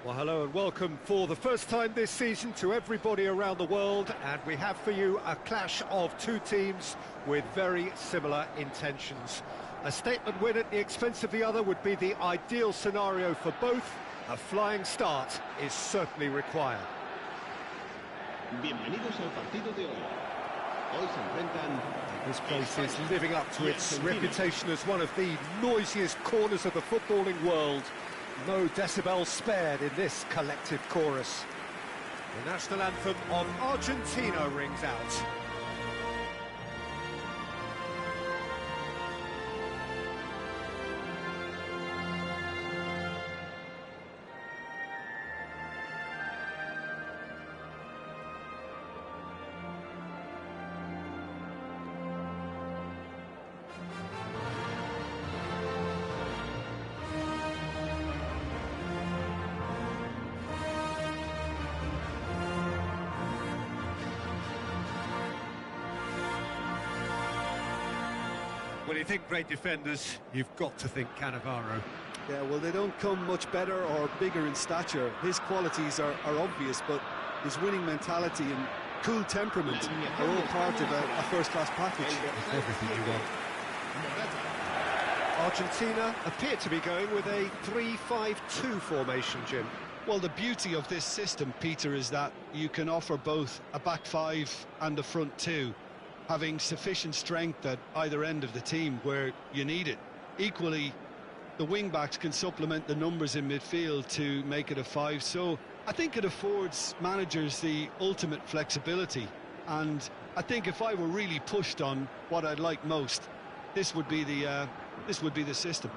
Well, hello and welcome for the first time this season to everybody around the world, and we have for you a clash of two teams with very similar intentions. A statement win at the expense of the other would be the ideal scenario for both. A flying start is certainly required. Bienvenidos al partido de hoy. Hoy se enfrentan. This place is living up to its reputation as one of the noisiest corners of the footballing world. No decibels spared in this collective chorus. The national anthem of Argentina rings out. When you think great defenders, you've got to think Cannavaro. Yeah, well, they don't come much better or bigger in stature. His qualities are obvious, but his winning mentality and cool temperament are all part of a first-class package. Everything you want. Argentina appear to be going with a 3-5-2 formation, Jim. Well, the beauty of this system, Peter, is that you can offer both a back five and a front two, having sufficient strength at either end of the team where you need it. Equally, the wing-backs can supplement the numbers in midfield to make it a five, so I think it affords managers the ultimate flexibility, and I think if I were really pushed on what I'd like most, this would be the system.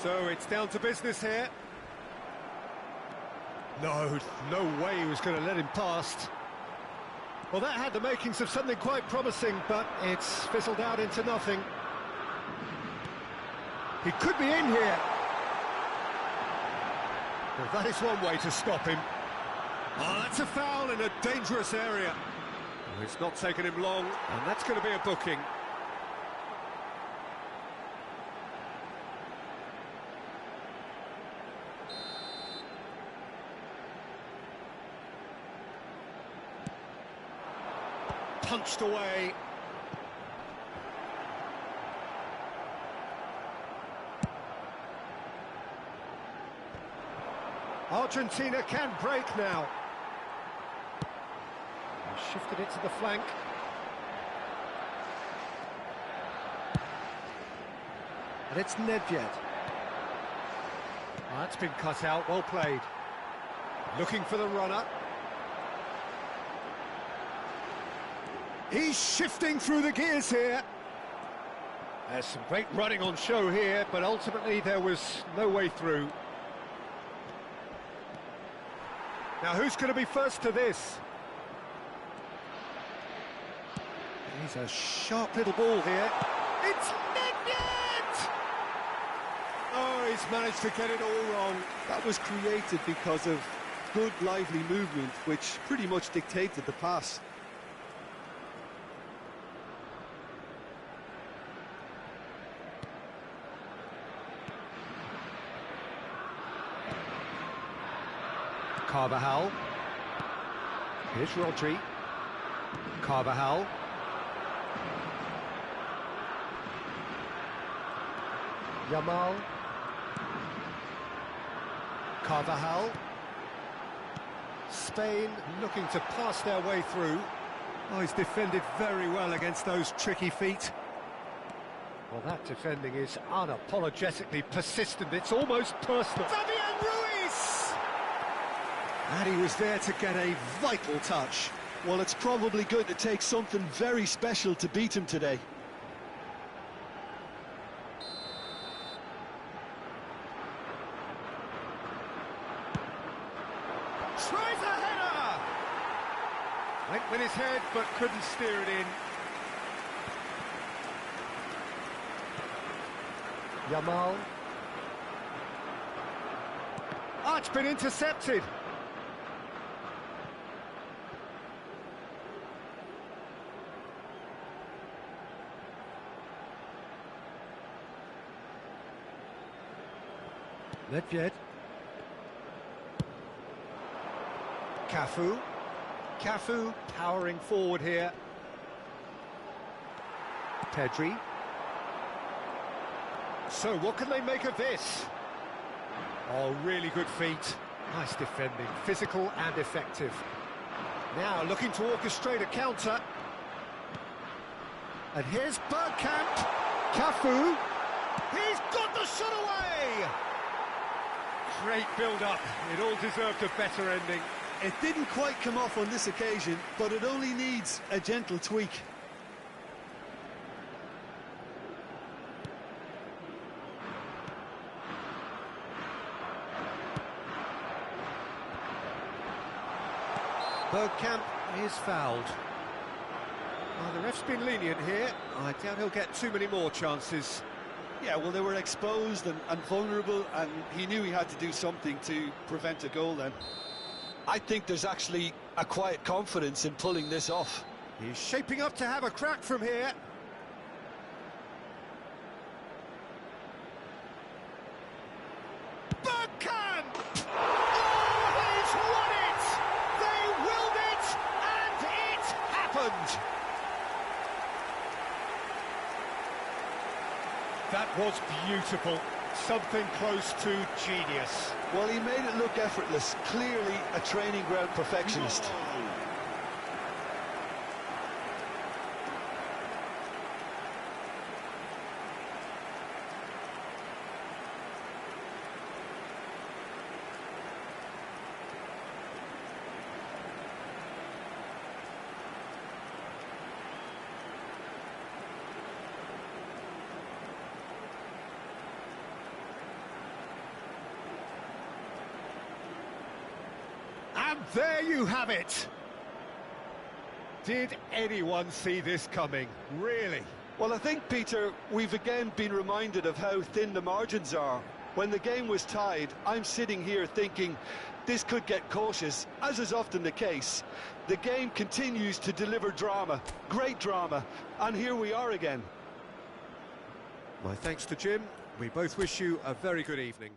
So it's down to business here. No way he was going to let him past. Well, that had the makings of something quite promising, but it's fizzled out into nothing. He could be in here. Well, that is one way to stop him. Oh, that's a foul in a dangerous area. Well, it's not taken him long, and that's going to be a booking. Punched away. Argentina can break now. Shifted it to the flank. And it's Nedved. Oh, that's been cut out, well played. Looking for the runner. He's shifting through the gears here. There's some great running on show here, but ultimately there was no way through. Now who's going to be first to this? He's a sharp little ball here. It's Nedved! Oh, he's managed to get it all wrong. That was created because of good, lively movement, which pretty much dictated the pass. Carvajal. Here's Rodri. Carvajal. Yamal. Carvajal. Spain looking to pass their way through. Oh, he's defended very well against those tricky feet. Well, that defending is unapologetically persistent. It's almost personal. Fabian Ruiz! And he was there to get a vital touch. Well, it's probably going to take something very special to beat him today. Tries a header! Went with his head, but couldn't steer it in. Yamal. Ah, it's been intercepted. Nedved. Cafu powering forward here. Pedri. So what can they make of this? Oh, really good feet. Nice defending, physical and effective. Now looking to orchestrate a counter. And here's Bergkamp. Cafu. He's got the shot away! Great build-up. It all deserved a better ending. It didn't quite come off on this occasion, but it only needs a gentle tweak. Bergkamp is fouled. Well, the ref's been lenient here. I doubt he'll get too many more chances. Yeah, well, they were exposed and vulnerable, and he knew he had to do something to prevent a goal then. I think there's actually a quiet confidence in pulling this off. He's shaping up to have a crack from here. Bergkamp! Oh, he's won it! They willed it, and it happened! That was beautiful. Something close to genius. Well, he made it look effortless. Clearly a training ground perfectionist. And there you have it. Did anyone see this coming? Really? Well, I think, Peter, we've again been reminded of how thin the margins are. When the game was tied, I'm sitting here thinking this could get cautious, as is often the case. The game continues to deliver drama, great drama, and here we are again. My thanks to Jim. We both wish you a very good evening.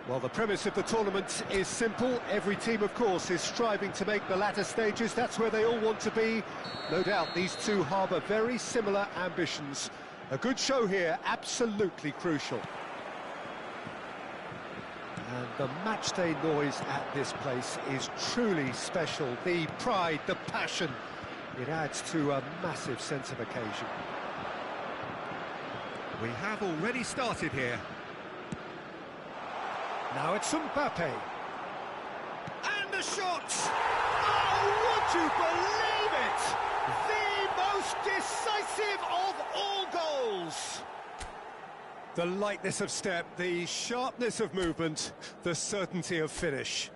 Well, the premise of the tournament is simple. Every team, of course, is striving to make the latter stages. That's where they all want to be. No doubt these two harbour very similar ambitions. A good show here, absolutely crucial. And the matchday noise at this place is truly special. The pride, the passion, it adds to a massive sense of occasion. We have already started here. Now it's Mbappe. And the shot! Oh, would you believe it? The most decisive of all goals! The lightness of step, the sharpness of movement, the certainty of finish.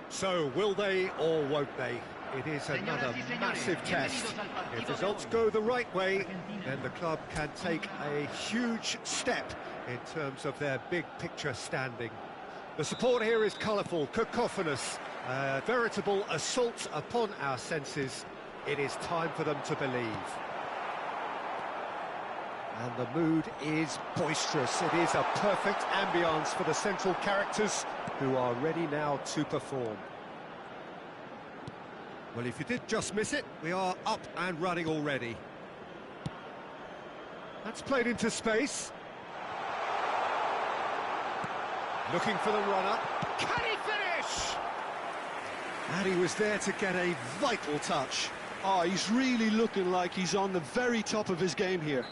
So, will they or won't they? It is another massive test. If results go the right way, then the club can take a huge step in terms of their big picture standing. The support here is colourful, cacophonous, a veritable assault upon our senses. It is time for them to believe. And the mood is boisterous. It is a perfect ambience for the central characters who are ready now to perform. Well, if you did just miss it, we are up and running already. That's played into space. Looking for the runner. Can he finish? And he was there to get a vital touch. Oh, he's really looking like he's on the very top of his game here.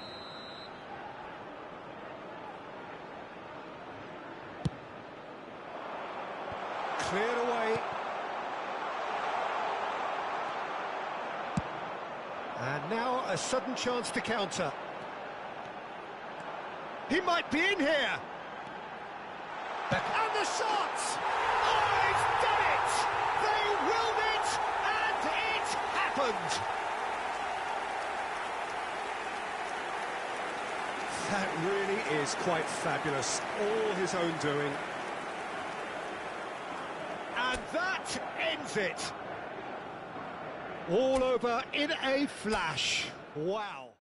Cleared away. And now a sudden chance to counter. He might be in here. And the shot! Oh, he's done it! They willed it, and it happened! That really is quite fabulous. All his own doing. And that ends it. All over in a flash. Wow.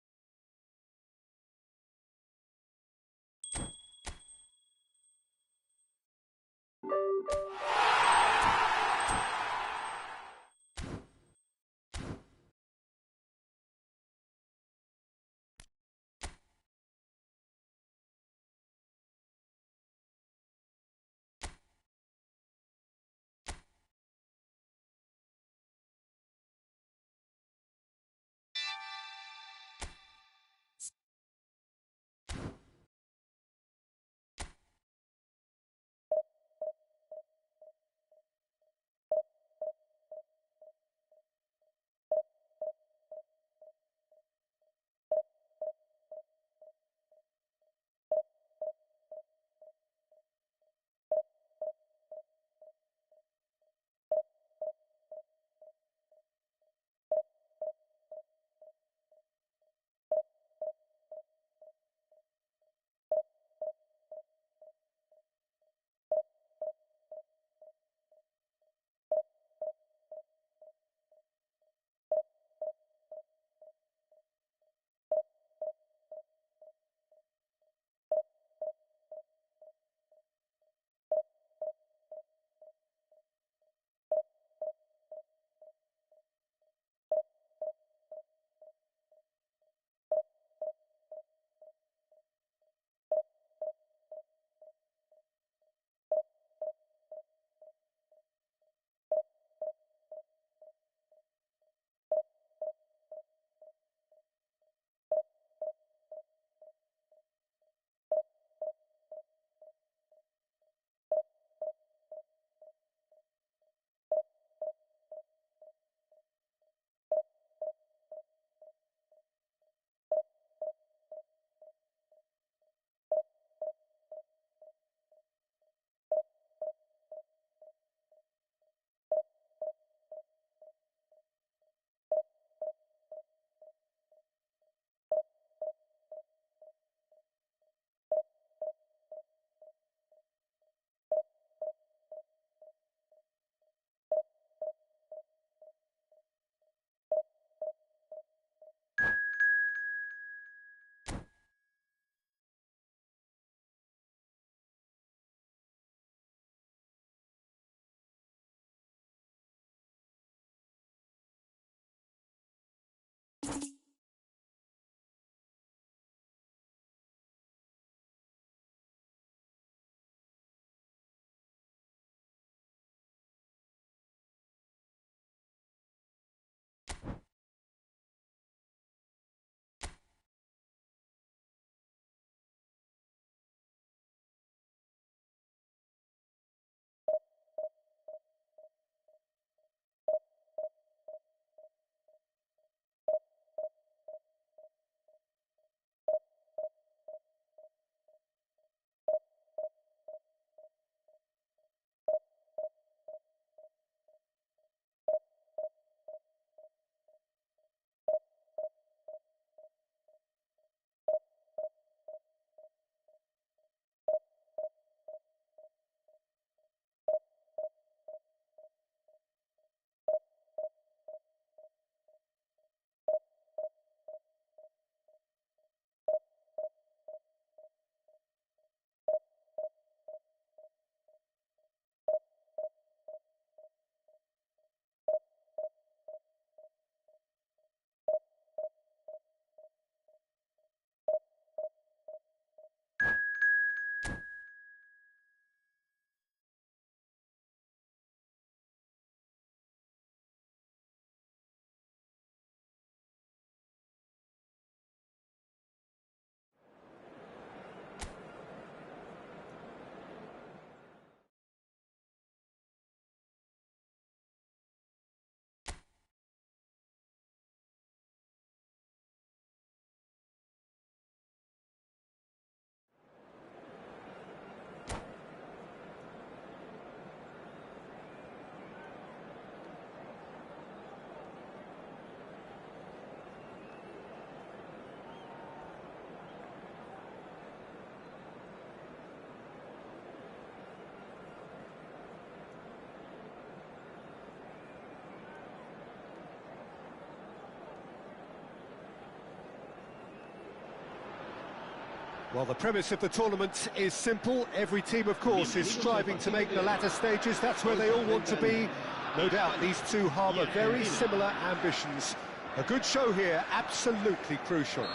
Well, the premise of the tournament is simple. Every team, of course, is striving to make the latter stages. That's where they all want to be. No doubt these two harbour very similar ambitions. A good show here, absolutely crucial.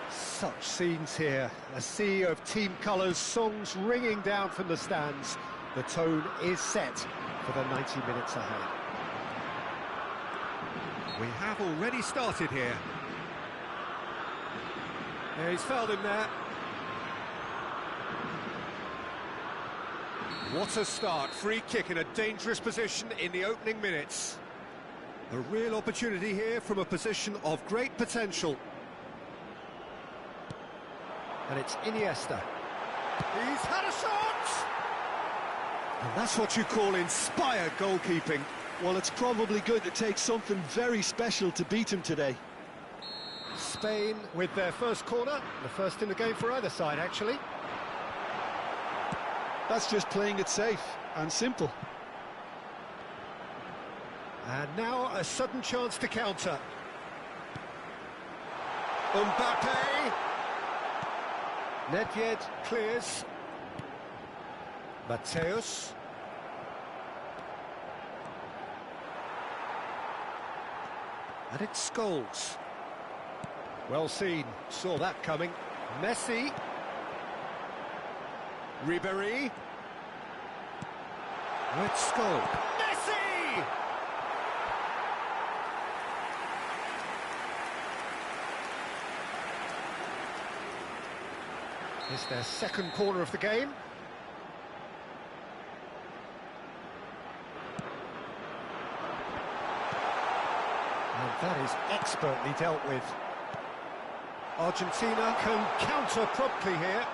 Such scenes here. A sea of team colours, songs ringing down from the stands. The tone is set for the 90 minutes ahead. We have already started here. Yeah, he's fouled him there. What a start. Free kick in a dangerous position in the opening minutes. A real opportunity here from a position of great potential. And it's Iniesta. He's had a shot! And that's what you call inspired goalkeeping. Well, it's probably going to take something very special to beat him today. Spain with their first corner, the first in the game for either side, actually. That's just playing it safe and simple. And now a sudden chance to counter. Mbappe. Nedved clears. Mateus. And it's Scholes. Well seen, saw that coming. Messi. Ribéry. Let's go. Messi! It's their second corner of the game. And that is expertly dealt with. Argentina can counter promptly here.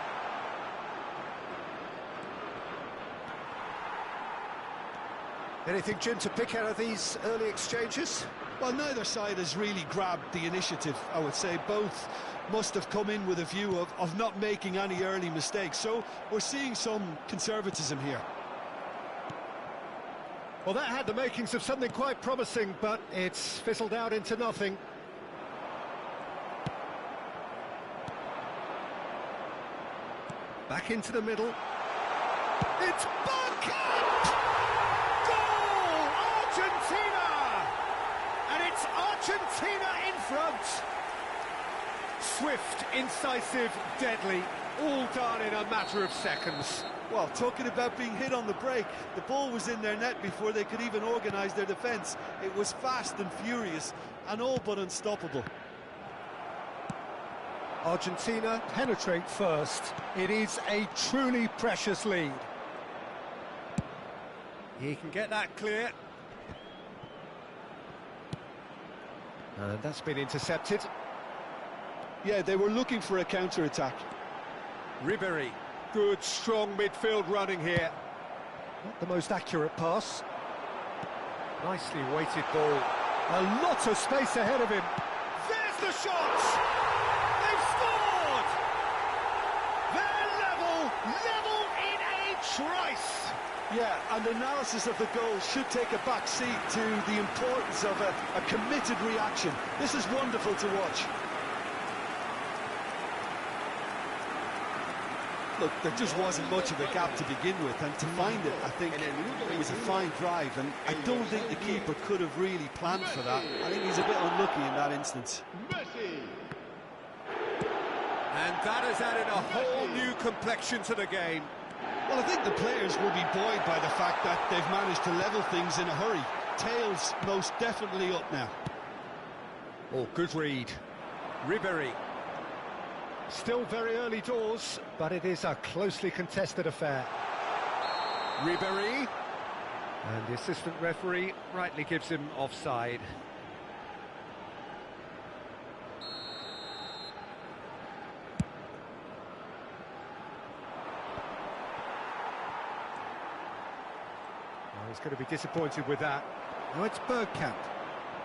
Anything, Jim, to pick out of these early exchanges? Well, neither side has really grabbed the initiative, I would say. Both must have come in with a view of not making any early mistakes. So we're seeing some conservatism here. Well, that had the makings of something quite promising, but it's fizzled out into nothing. Back into the middle. It's Bergkamp! Goal! Argentina! And it's Argentina in front. Swift, incisive, deadly, all done in a matter of seconds. Well, talking about being hit on the break, the ball was in their net before they could even organise their defence. It was fast and furious and all but unstoppable. Argentina penetrate first. It is a truly precious lead. He can get that clear. And that's been intercepted. Yeah, they were looking for a counter-attack. Ribéry. Good, strong midfield running here. Not the most accurate pass. Nicely weighted ball. A lot of space ahead of him. There's the shot! They've scored! They're level in a trice! Yeah, and analysis of the goal should take a back seat to the importance of a committed reaction. This is wonderful to watch. Look, there just wasn't much of a gap to begin with, and to find it, I think, it was a fine drive, and I don't think the keeper could have really planned for that. I think he's a bit unlucky in that instance. And that has added a whole new complexion to the game. Well, I think the players will be buoyed by the fact that they've managed to level things in a hurry. Tails most definitely up now. Oh, good read. Ribéry. Still very early doors, but it is a closely contested affair. Ribéry. And the assistant referee rightly gives him offside. Oh, he's going to be disappointed with that. Oh, it's Bergkamp.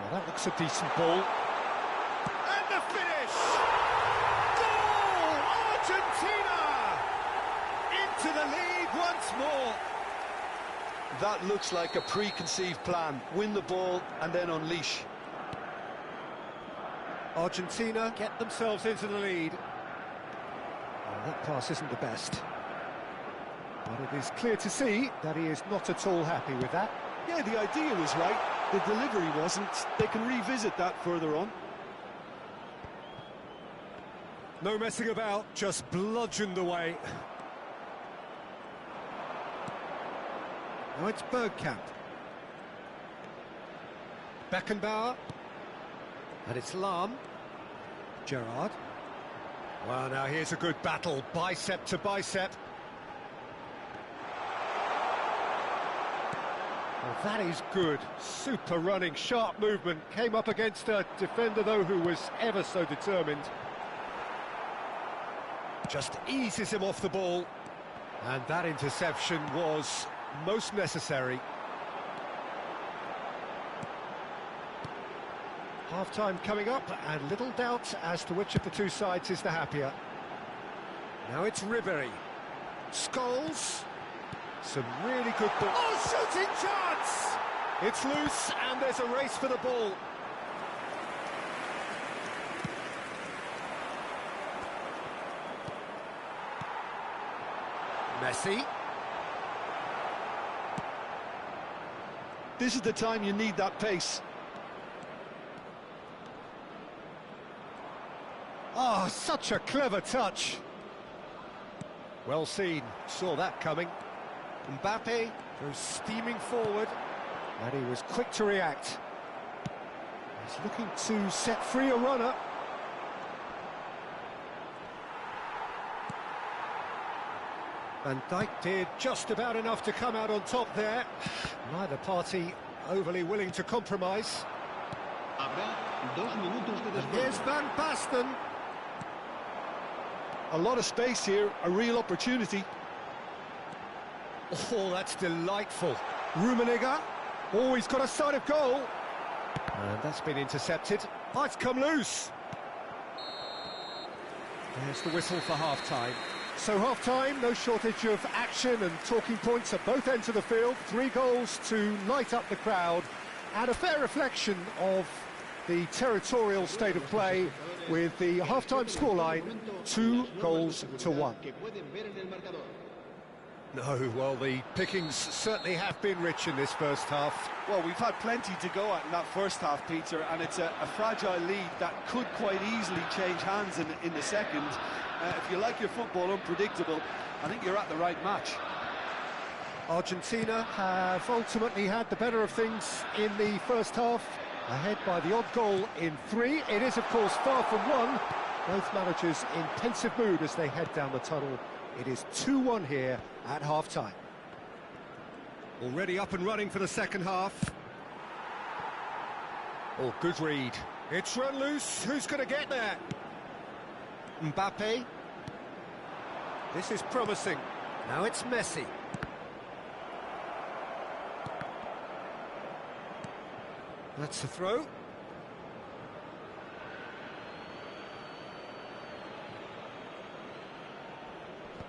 Well, that looks a decent ball. And the finish! Goal! Argentina! Into the lead once more. That looks like a preconceived plan. Win the ball and then unleash. Argentina get themselves into the lead. Oh, that pass isn't the best. But it is clear to see that he is not at all happy with that. Yeah, the idea was right, the delivery wasn't. They can revisit that further on. No messing about, just bludgeoned away. Now it's Bergkamp. Beckenbauer. And it's Lahm. Gerrard. Well, now here's a good battle, bicep to bicep. Well, that is good. Super running, sharp movement. Came up against a defender, though, who was ever so determined. Just eases him off the ball. And that interception was most necessary. Half-time coming up, and little doubt as to which of the two sides is the happier. Now it's Ribery. Scholes. Some really good ball. Oh, shooting chance! It's loose, and there's a race for the ball. Messi. This is the time you need that pace. Oh, such a clever touch. Well seen, saw that coming. Mbappe goes steaming forward, and he was quick to react. He's looking to set free a runner. Van Dijk did just about enough to come out on top there. Neither party overly willing to compromise. Habrá 2 minutos de And here's descuento. Van Basten. A lot of space here, a real opportunity. Oh, that's delightful. Rummenigge. Oh, he's got a sight of goal. And that's been intercepted. Oh, it's come loose. There's the whistle for half-time. So half-time, no shortage of action and talking points at both ends of the field. 3 goals to light up the crowd, and a fair reflection of the territorial state of play, with the half-time scoreline 2-1. No, well, the pickings certainly have been rich in this first half. Well, we've had plenty to go at in that first half, Peter, and it's a fragile lead that could quite easily change hands in the second. If you like your football unpredictable, I think you're at the right match. Argentina have ultimately had the better of things in the first half, ahead by the odd goal in 3. It is, of course, far from 1. Both managers in pensive mood as they head down the tunnel. It is 2-1 here at half-time. Already up and running for the second half. Oh, good read. It's run loose. Who's going to get there? Mbappe. This is promising. Now it's Messi. That's the throw.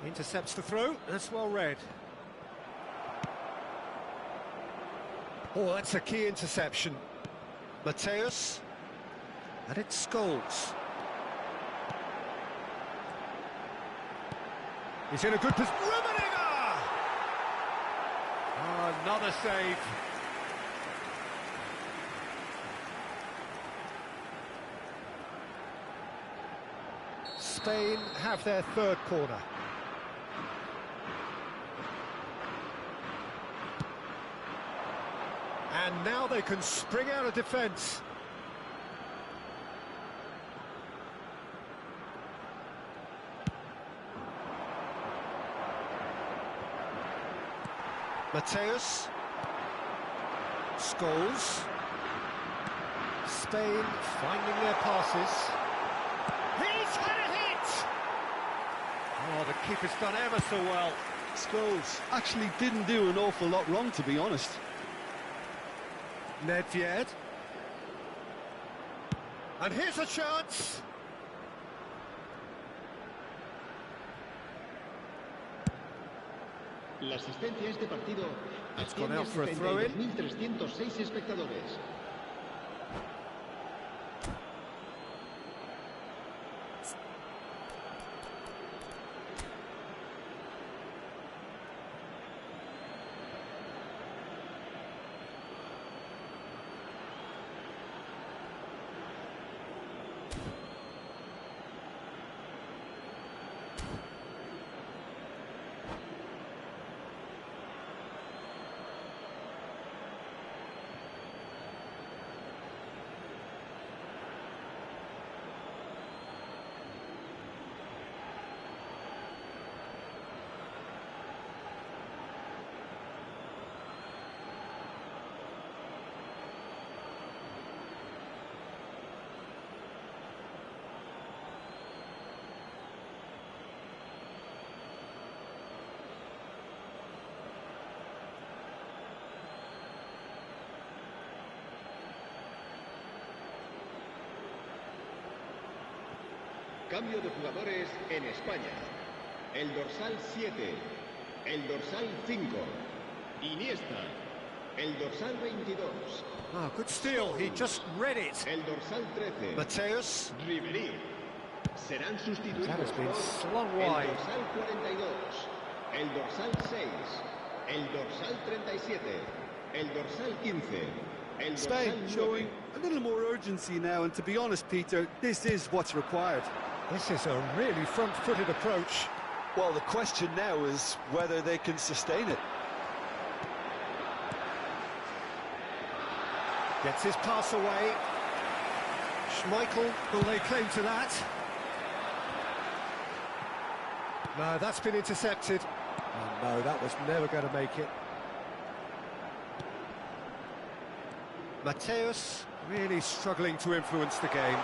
Intercepts the throw. That's well read. Oh, that's a key interception. Mateus. And it's Scholes. He's in a good position. Rummenigge! Oh, another save. Spain have their third corner. And now they can spring out of defence. Mateus. Scholes. Spain finding their passes. He's had a hit! Oh, the keeper's done ever so well. Scholes actually didn't do an awful lot wrong, to be honest. Nedved. And here's a chance. La asistencia a este partido It's gone asciende out for a a throw-in. 72.306 espectadores. Cambio de jugadores en España. El dorsal 7. El dorsal 5. Iniesta. El dorsal 22. Oh, good steal. He just read it. El dorsal 13. Mateus. Ribery. Serán sustituidos That has been por slung el wide. dorsal 42. El dorsal 6. El dorsal 37. El dorsal 15. El Spain dorsal 9. showing a little more urgency now, and to be honest, Peter, this is what's required. This is a really front-footed approach. Well, the question now is whether they can sustain it. Gets his pass away. Schmeichel will lay claim to that. No, that's been intercepted. Oh, no, that was never going to make it. Mateus really struggling to influence the game.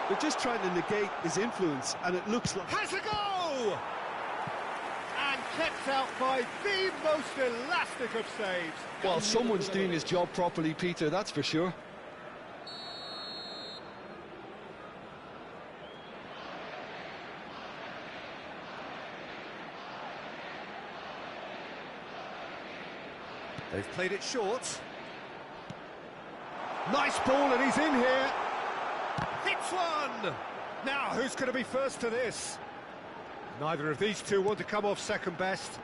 They're just trying to negate his influence, and it looks like... Has a go! And kept out by the most elastic of saves. Well, someone's doing his job properly, Peter, that's for sure. They've played it short. Nice ball, and he's in here. Hits one! Now, who's going to be first to this? Neither of these two want to come off second best.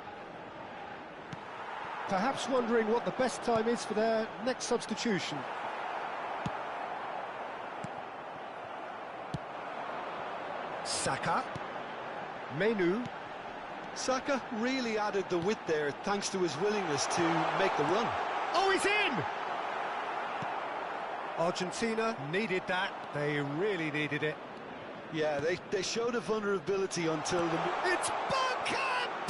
Perhaps wondering what the best time is for their next substitution. Saka. Menu. Saka really added the width there thanks to his willingness to make the run. Oh, he's in! Argentina needed that. They really needed it. Yeah, they showed a vulnerability until the... It's Bergkamp!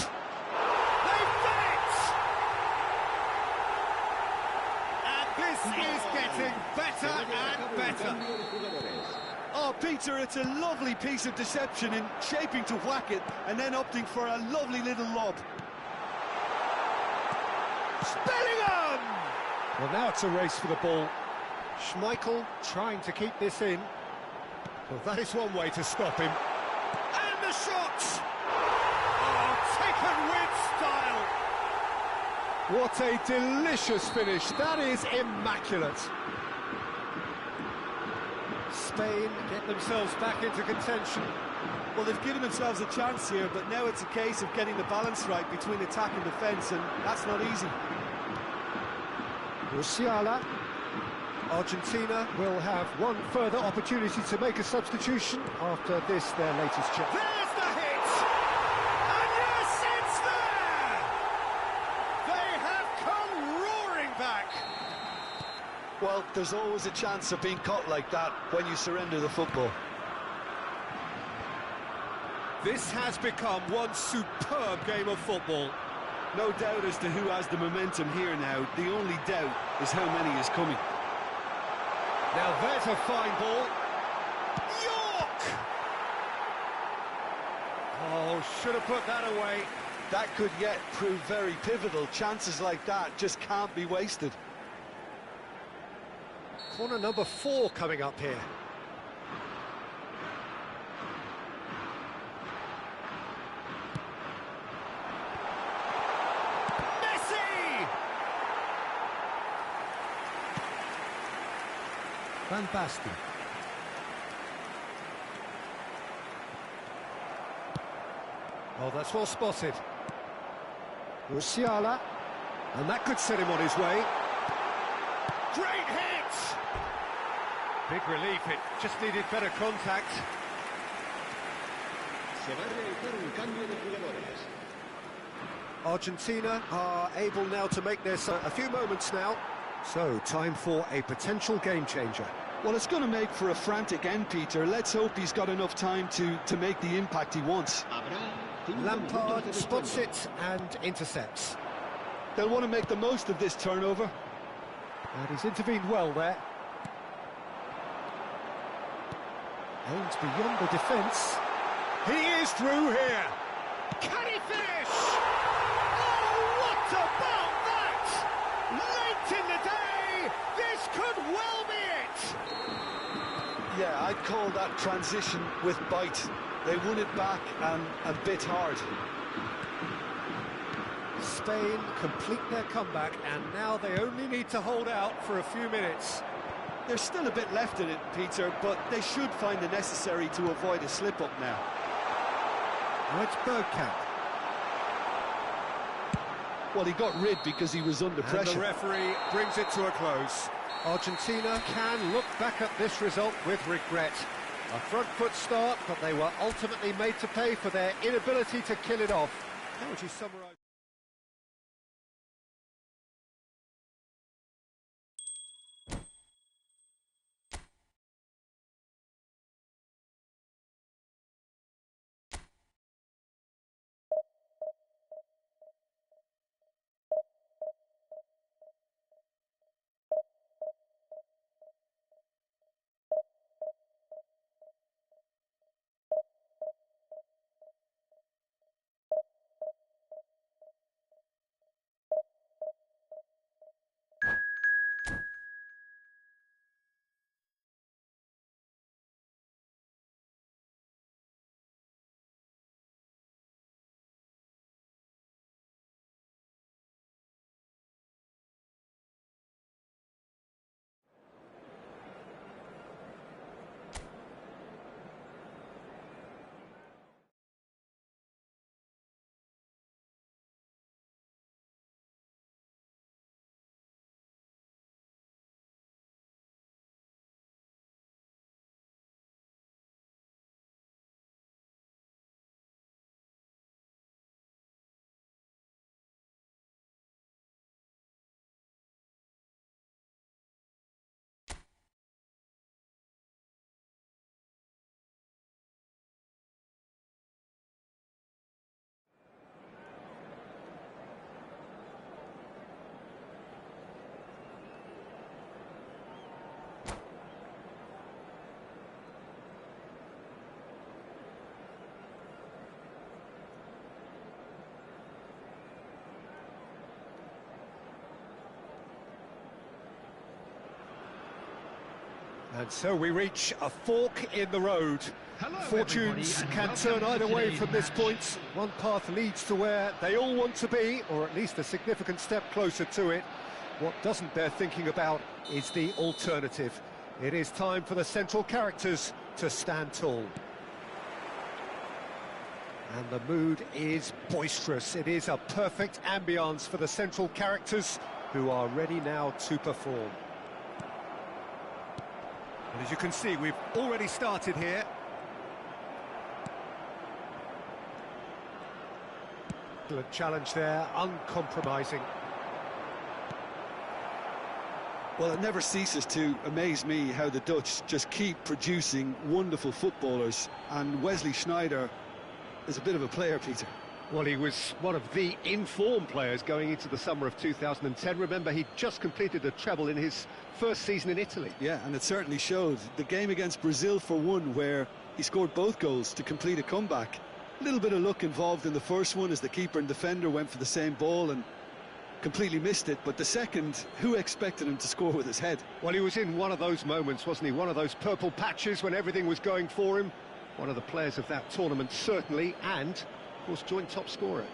They've done it! And this is getting better and better. Oh, Peter, it's a lovely piece of deception in shaping to whack it and then opting for a lovely little lob. Bellingham! Well, now it's a race for the ball. Schmeichel trying to keep this in. Well, that is one way to stop him. And the shot! Oh, taken with style! What a delicious finish. That is immaculate. Spain get themselves back into contention. Well, they've given themselves a chance here, but now it's a case of getting the balance right between attack and defence, and that's not easy. Musiala. Argentina will have one further opportunity to make a substitution after this, their latest check. There's the hit! And yes, it's there! They have come roaring back! Well, there's always a chance of being caught like that when you surrender the football. This has become one superb game of football. No doubt as to who has the momentum here now. The only doubt is how many is coming. Now there's a fine ball. York! Oh, should have put that away. That could yet prove very pivotal. Chances like that just can't be wasted. Corner number 4 coming up here. Messi! Van Basten. Oh, that's well spotted. Musiala. And that could set him on his way. Great hit! Big relief, it just needed better contact. Se va a realizar un cambio de jugadores. Argentina are able now to make this a few moments now. So, time for a potential game changer. Well, it's going to make for a frantic end, Peter. Let's hope he's got enough time to make the impact he wants. Habrá 5 minutos Lampard de spots descuento. it and intercepts. They'll want to make the most of this turnover. And he's intervened well there. Aims beyond the defence. He is through here. Can he finish? Oh, what about that? Late in the day, this could well be it. Yeah, I'd call that transition with bite. They won it back and a bit hard. Spain complete their comeback, and now they only need to hold out for a few minutes. There's still a bit left in it, Peter, but they should find the necessary to avoid a slip-up now. Now it's Bergkamp. Well, he got rid because he was under pressure. And the referee brings it to a close. Argentina can look back at this result with regret. A front foot start, but they were ultimately made to pay for their inability to kill it off. How would you summarise? And so we reach a fork in the road. Fortunes can turn either way from this point. One path leads to where they all want to be, or at least a significant step closer to it. What doesn't bear thinking about is the alternative. It is time for the central characters to stand tall. And the mood is boisterous. It is a perfect ambience for the central characters, who are ready now to perform. And as you can see, we've already started here. Excellent challenge there, uncompromising. Well, it never ceases to amaze me how the Dutch just keep producing wonderful footballers, and Wesley Sneijder is a bit of a player, Peter. Well, he was one of the in-form players going into the summer of 2010. Remember, he just completed a treble in his first season in Italy. Yeah, and it certainly showed. The game against Brazil, for one, where he scored both goals to complete a comeback. A little bit of luck involved in the first one, as the keeper and defender went for the same ball and completely missed it. But the second, who expected him to score with his head? Well, he was in one of those moments, wasn't he? One of those purple patches when everything was going for him. One of the players of that tournament, certainly, and, of course, joint top scorer.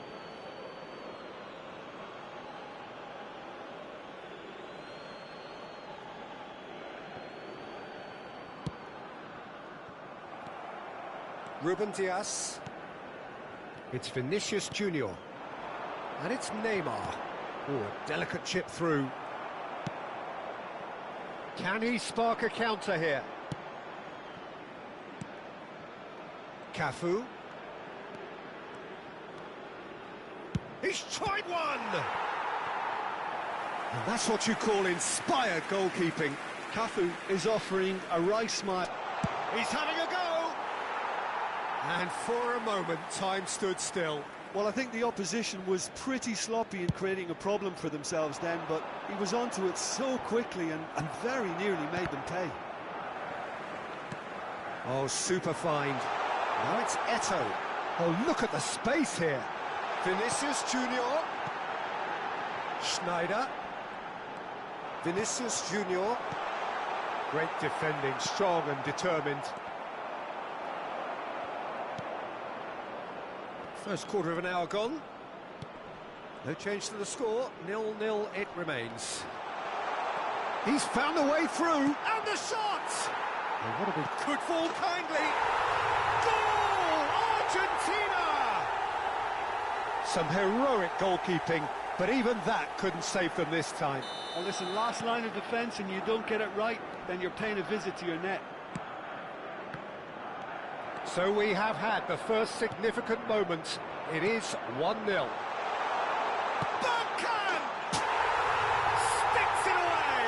Ruben Dias. It's Vinicius Junior. And it's Neymar. Oh, a delicate chip through. Can he spark a counter here? Cafu. He's tried one! And that's what you call inspired goalkeeping. Cafu is offering a right smile. He's having a go! And for a moment, time stood still. Well, I think the opposition was pretty sloppy in creating a problem for themselves then, but he was onto it so quickly and very nearly made them pay. Oh, super find. Now it's Eto'o. Oh, look at the space here. Vinicius Junior. Sneijder. Vinicius Junior. Great defending, strong and determined. First quarter of an hour gone. No change to the score, 0-0 it remains. He's found a way through, and the shot! Oh, what a big... Could fall kindly. Goal! Argentina! Some heroic goalkeeping, but even that couldn't save them this time. Well, listen, last line of defence and you don't get it right, then you're paying a visit to your net. So we have had the first significant moment. It is 1-0. Bergkamp! Sticks it away!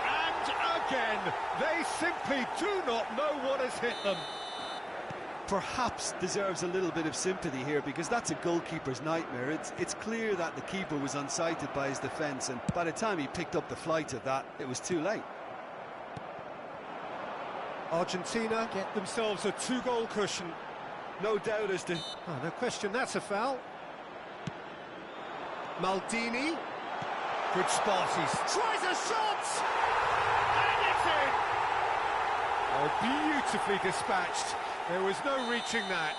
And again, they simply do not know what has hit them. Perhaps deserves a little bit of sympathy here, because that's a goalkeeper's nightmare. It's clear that the keeper was unsighted by his defence, and by the time he picked up the flight of that, it was too late. Argentina get themselves a 2-goal cushion. No doubt as to... Oh, no question, that's a foul. Maldini. Good spot, he's... Tries a shot! And it's in! Oh, beautifully dispatched. There was no reaching that.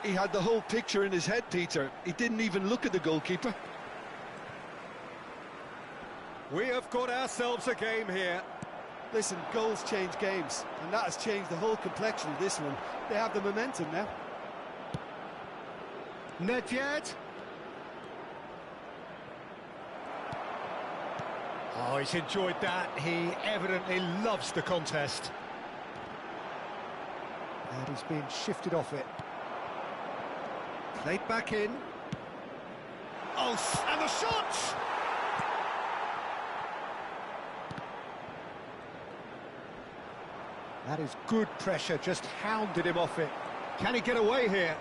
He had the whole picture in his head, Peter. He didn't even look at the goalkeeper. We have got ourselves a game here. Listen, goals change games, and that has changed the whole complexion of this one. They have the momentum now. Nedved. Oh, he's enjoyed that. He evidently loves the contest. And he's been shifted off it. Played back in. Oh, and the shot! That is good pressure, just hounded him off it. Can he get away here?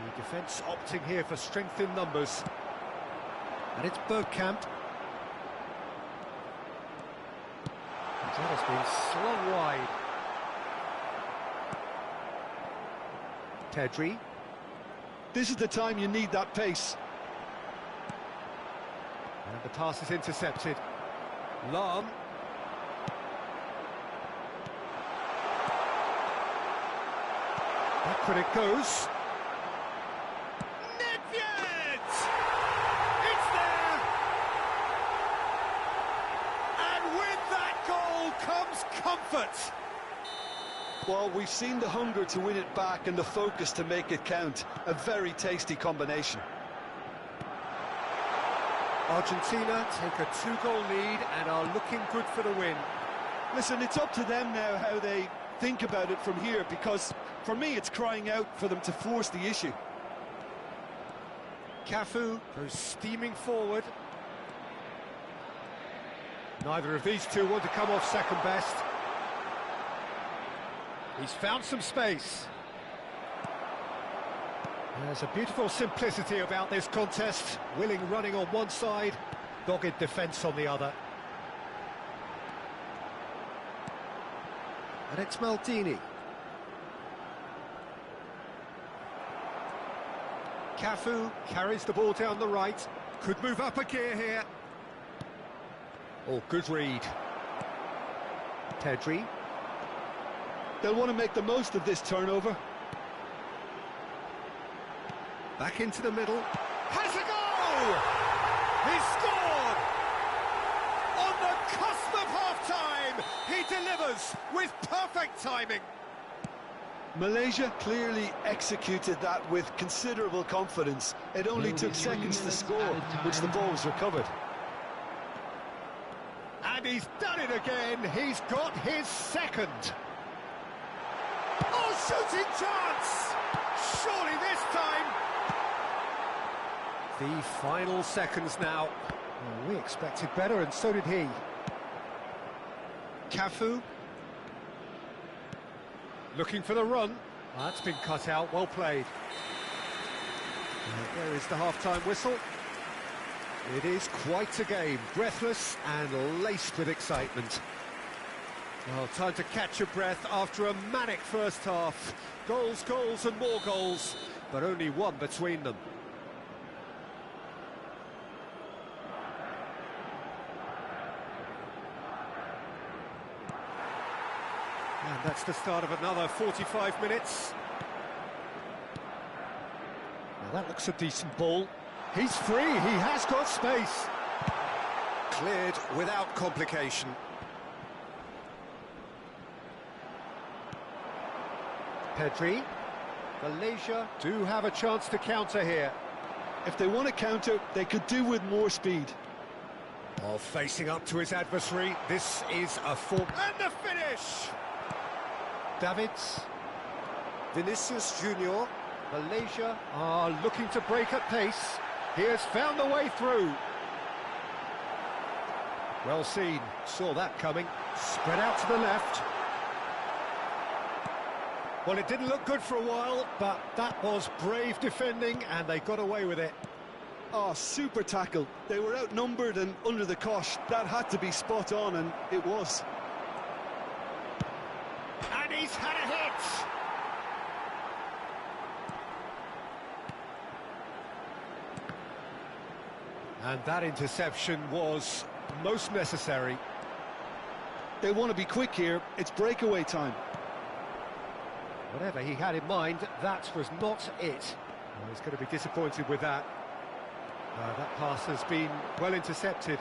The defence opting here for strength in numbers. And it's Bergkamp. And that has been slung wide. Pedri. This is the time you need that pace. And the pass is intercepted. Lahm. Back when it goes. Nedved! It's there! And with that goal comes comfort. Well, we've seen the hunger to win it back and the focus to make it count. A very tasty combination. Argentina take a 2-goal lead and are looking good for the win. Listen, it's up to them now how they think about it from here, because for me it's crying out for them to force the issue. Cafu goes steaming forward. Neither of these two want to come off second best. He's found some space. There's a beautiful simplicity about this contest. Willing running on one side, dogged defence on the other. And it's Maldini. Cafu carries the ball down the right. Could move up a gear here. Oh, good read. Pedri. They'll want to make the most of this turnover. Back into the middle. Has a goal! He's scored! On the cusp of half-time, he delivers with perfect timing. Malaysia clearly executed that with considerable confidence. It only took seconds to score, which the ball was recovered. And he's done it again. He's got his second. Oh, shooting chance! Surely this time. The final seconds now. Well, we expected better, and so did he. Cafu. Looking for the run. That's been cut out, well played. And there is the half-time whistle. It is quite a game, breathless and laced with excitement. Well, time to catch your breath after a manic first half. Goals, goals and more goals, but only one between them. And that's the start of another 45 minutes. That looks a decent ball. He's free, he has got space. Cleared without complication. Pedri. Malaysia do have a chance to counter here. If they want to counter, they could do with more speed. Oh, facing up to his adversary, this is a form. And the finish! Davids. Vinicius Junior. Malaysia are looking to break at pace. He has found a way through. Well seen, saw that coming. Spread out to the left. Well, it didn't look good for a while, but that was brave defending, and they got away with it. Oh, super tackle. They were outnumbered and under the cosh. That had to be spot on, and it was. And he's had a hit! And that interception was most necessary. They want to be quick here. It's breakaway time. Whatever he had in mind, that was not it. Well, he's going to be disappointed with that. That pass has been well intercepted.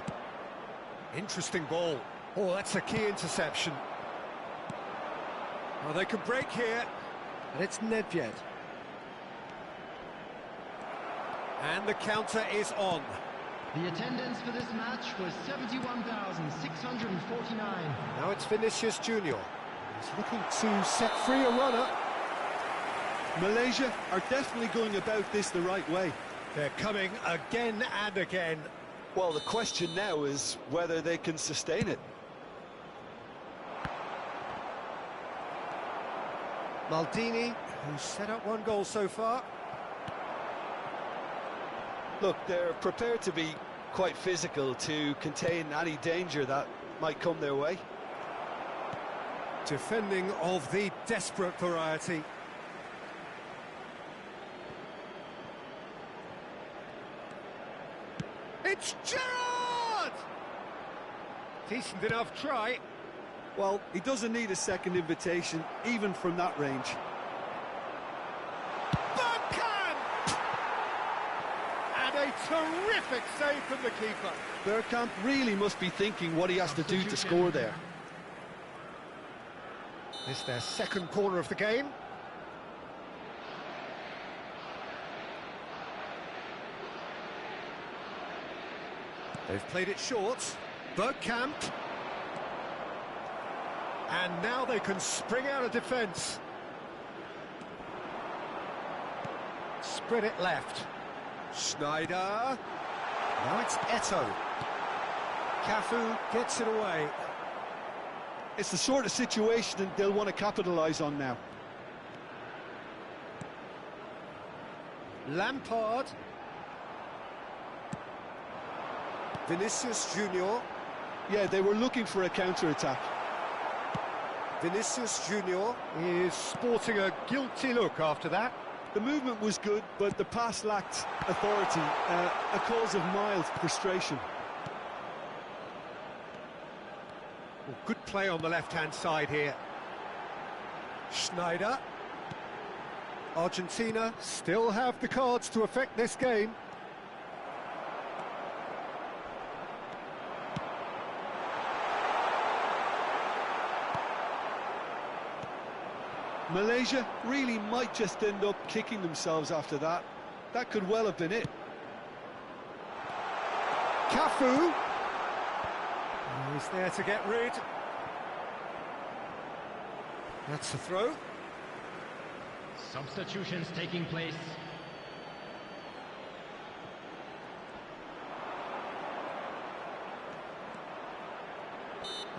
Interesting ball. Oh, that's a key interception. Well, they can break here. And it's Nedved. And the counter is on. The attendance for this match was 71,649. Now it's Vinicius Junior. He's looking to set free a runner. Malaysia are definitely going about this the right way. They're coming again and again. Well, the question now is whether they can sustain it. Maldini, who's set up one goal so far. Look, they're prepared to be quite physical to contain any danger that might come their way. Defending of the desperate variety. It's Gerrard! Decent enough try. Well, he doesn't need a second invitation, even from that range. Bergkamp! And a terrific save from the keeper. Bergkamp really must be thinking what he has to do to score there. This is their second corner of the game. They've played it short. Bergkamp. And now they can spring out of defence. Spread it left. Schneider. Now it's Eto'o. Cafu gets it away. It's the sort of situation that they'll want to capitalise on now. Lampard. Vinicius Junior. Yeah, they were looking for a counter-attack. Vinicius Junior is sporting a guilty look after that. The movement was good, but the pass lacked authority, a cause of mild frustration. Well, good play on the left-hand side here. Schneider. Argentina still have the cards to affect this game. Malaysia really might just end up kicking themselves after that. That could well have been it. Cafu. He's there to get rid. That's the throw. Substitutions taking place.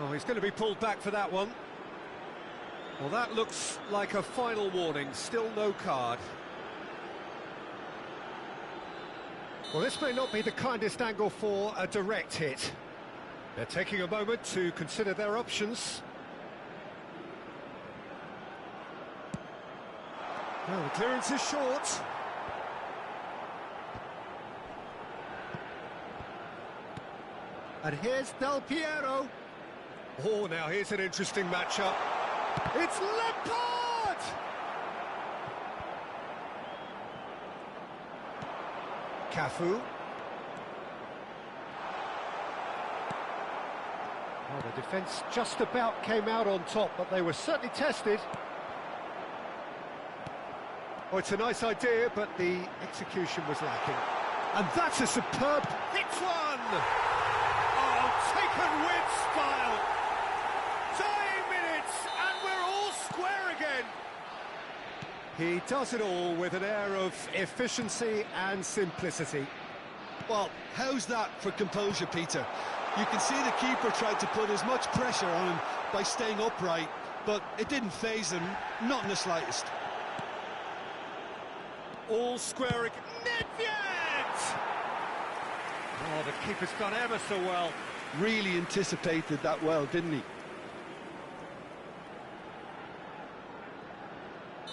Oh, he's going to be pulled back for that one. Well, that looks like a final warning. Still no card. Well, this may not be the kindest angle for a direct hit. They're taking a moment to consider their options. Oh, the clearance is short. And here's Del Piero. Oh, now here's an interesting matchup. It's Lampard! Cafu. Well, the defence just about came out on top, but they were certainly tested. Oh, it's a nice idea, but the execution was lacking. And that's a superb hit one! Oh, taken with style! Dying minutes, and we're all square again! He does it all with an air of efficiency and simplicity. Well, how's that for composure, Peter? You can see the keeper tried to put as much pressure on him by staying upright, but it didn't faze him, not in the slightest. All square again. Nedved! Oh, the keeper's done ever so well. Really anticipated that well, didn't he?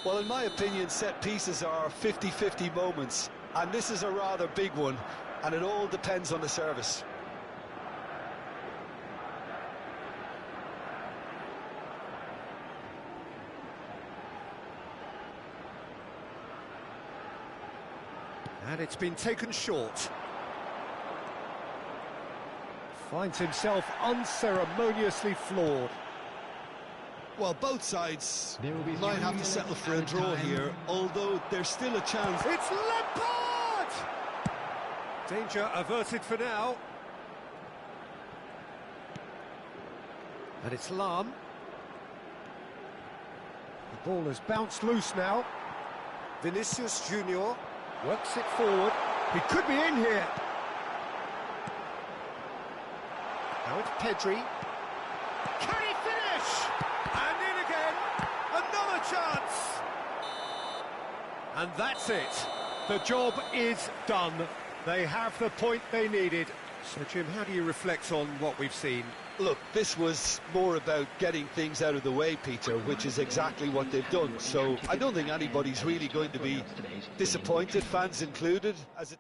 Well, in my opinion, set pieces are 50-50 moments, and this is a rather big one, and it all depends on the service. And it's been taken short. Finds himself unceremoniously floored. Well, both sides There will be might 3 have to settle minutes for a added draw time. here, although there's still a chance. It's Lampard! Danger averted for now. And it's Lam. The ball has bounced loose now. Vinicius Junior works it forward. He could be in here. Now it's Pedri. Can he finish? And in again. Another chance. And that's it. The job is done. They have the point they needed. So, Jim, how do you reflect on what we've seen? Look, this was more about getting things out of the way, Peter, which is exactly what they've done. So I don't think anybody's really going to be disappointed, fans included, as it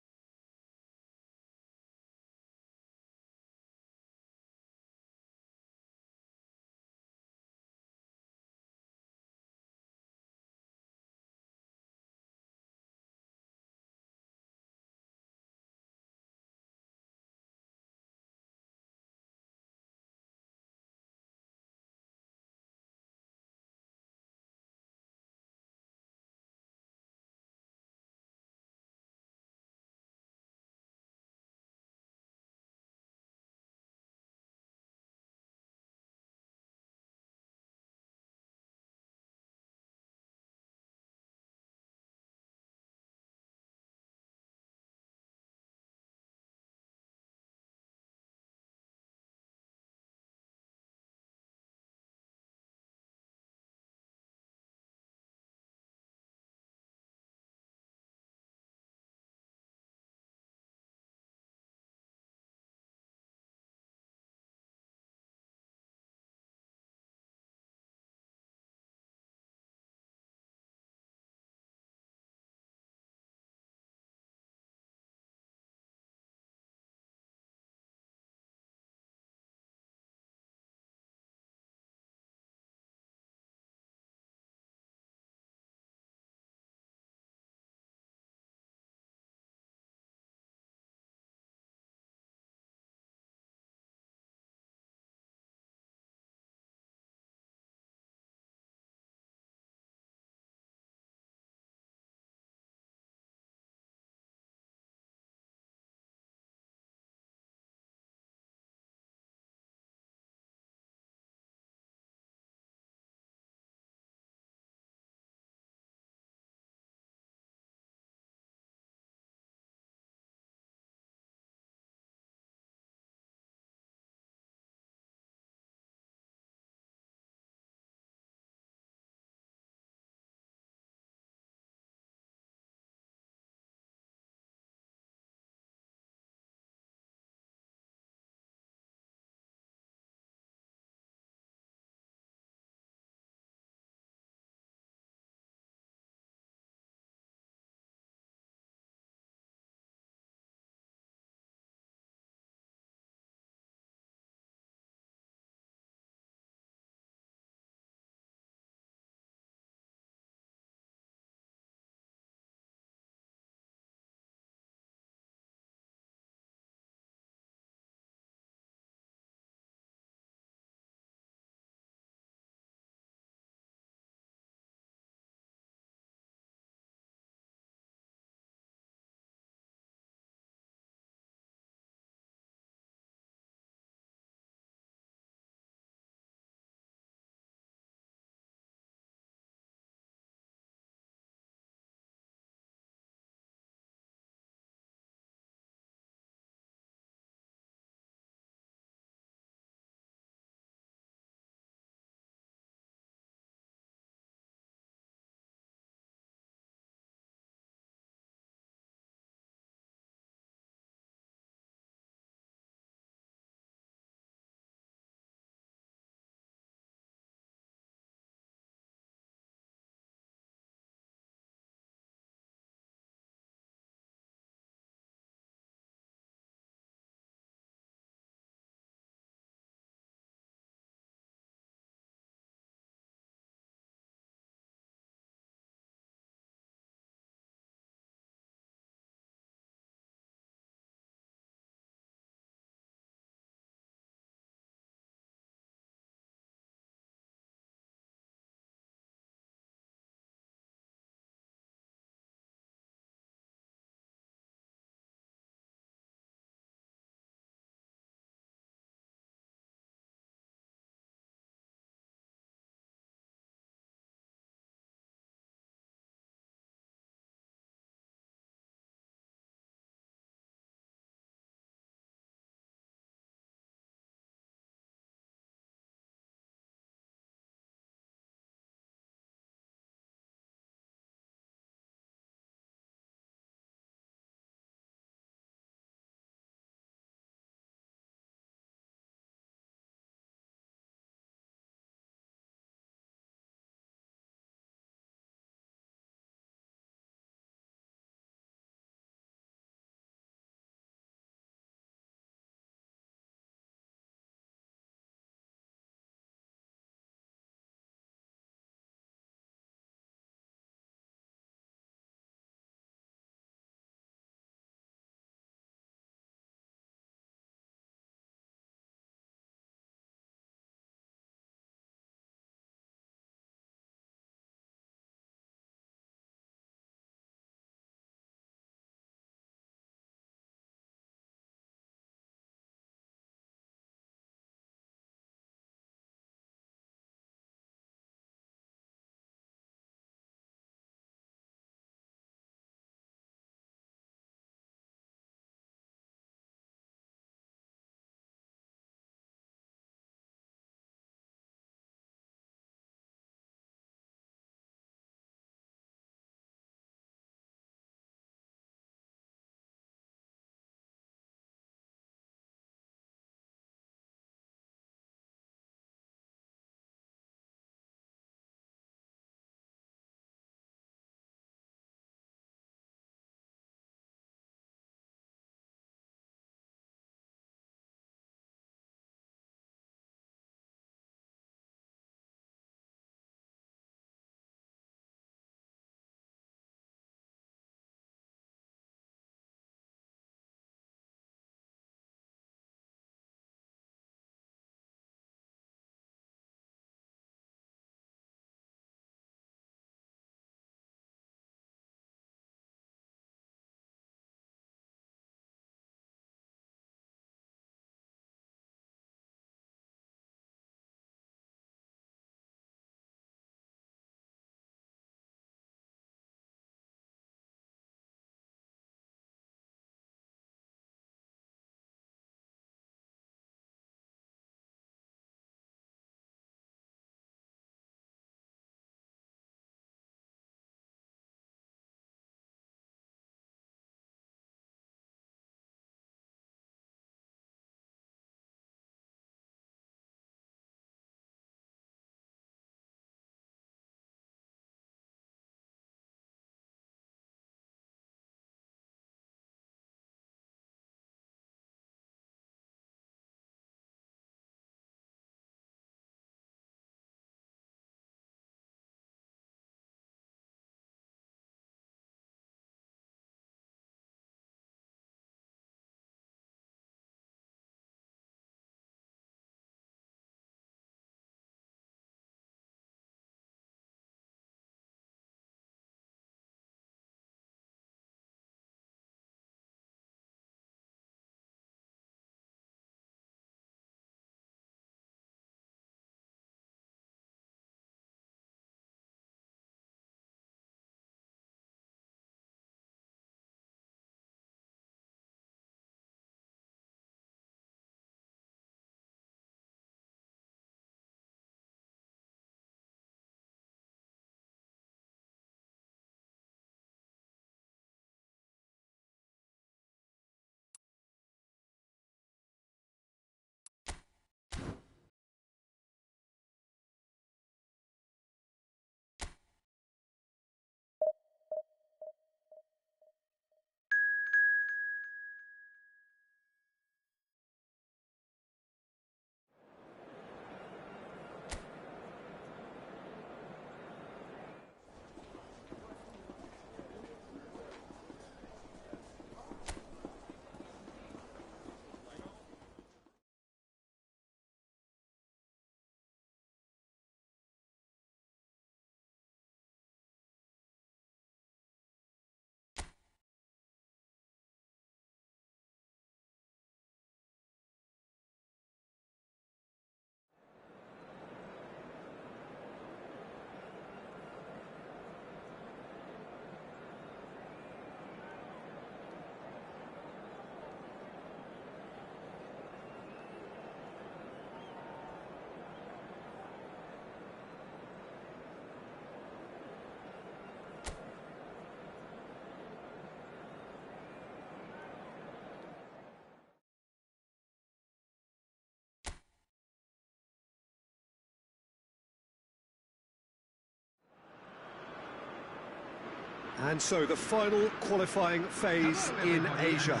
And so the final qualifying phase in Asia.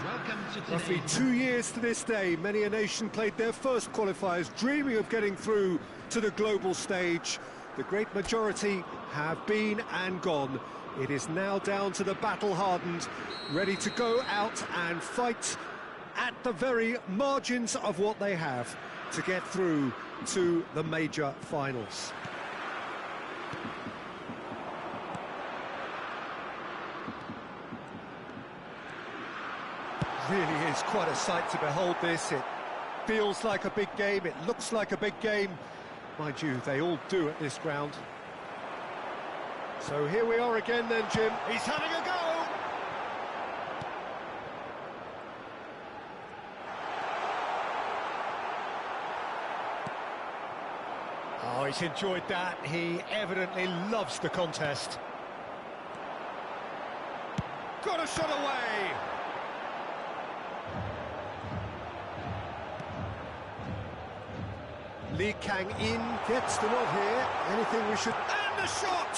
Roughly 2 years to this day, many a nation played their first qualifiers, dreaming of getting through to the global stage. The great majority have been and gone. It is now down to the battle-hardened, ready to go out and fight at the very margins of what they have to get through to the major finals. Really is quite a sight to behold this. It feels like a big game, it looks like a big game. Mind you, they all do at this ground. So here we are again then, Jim. He's having a go! Oh, he's enjoyed that. He evidently loves the contest. Got a shot away! Lee Kang-in gets the nod here. Anything we should... And the shot!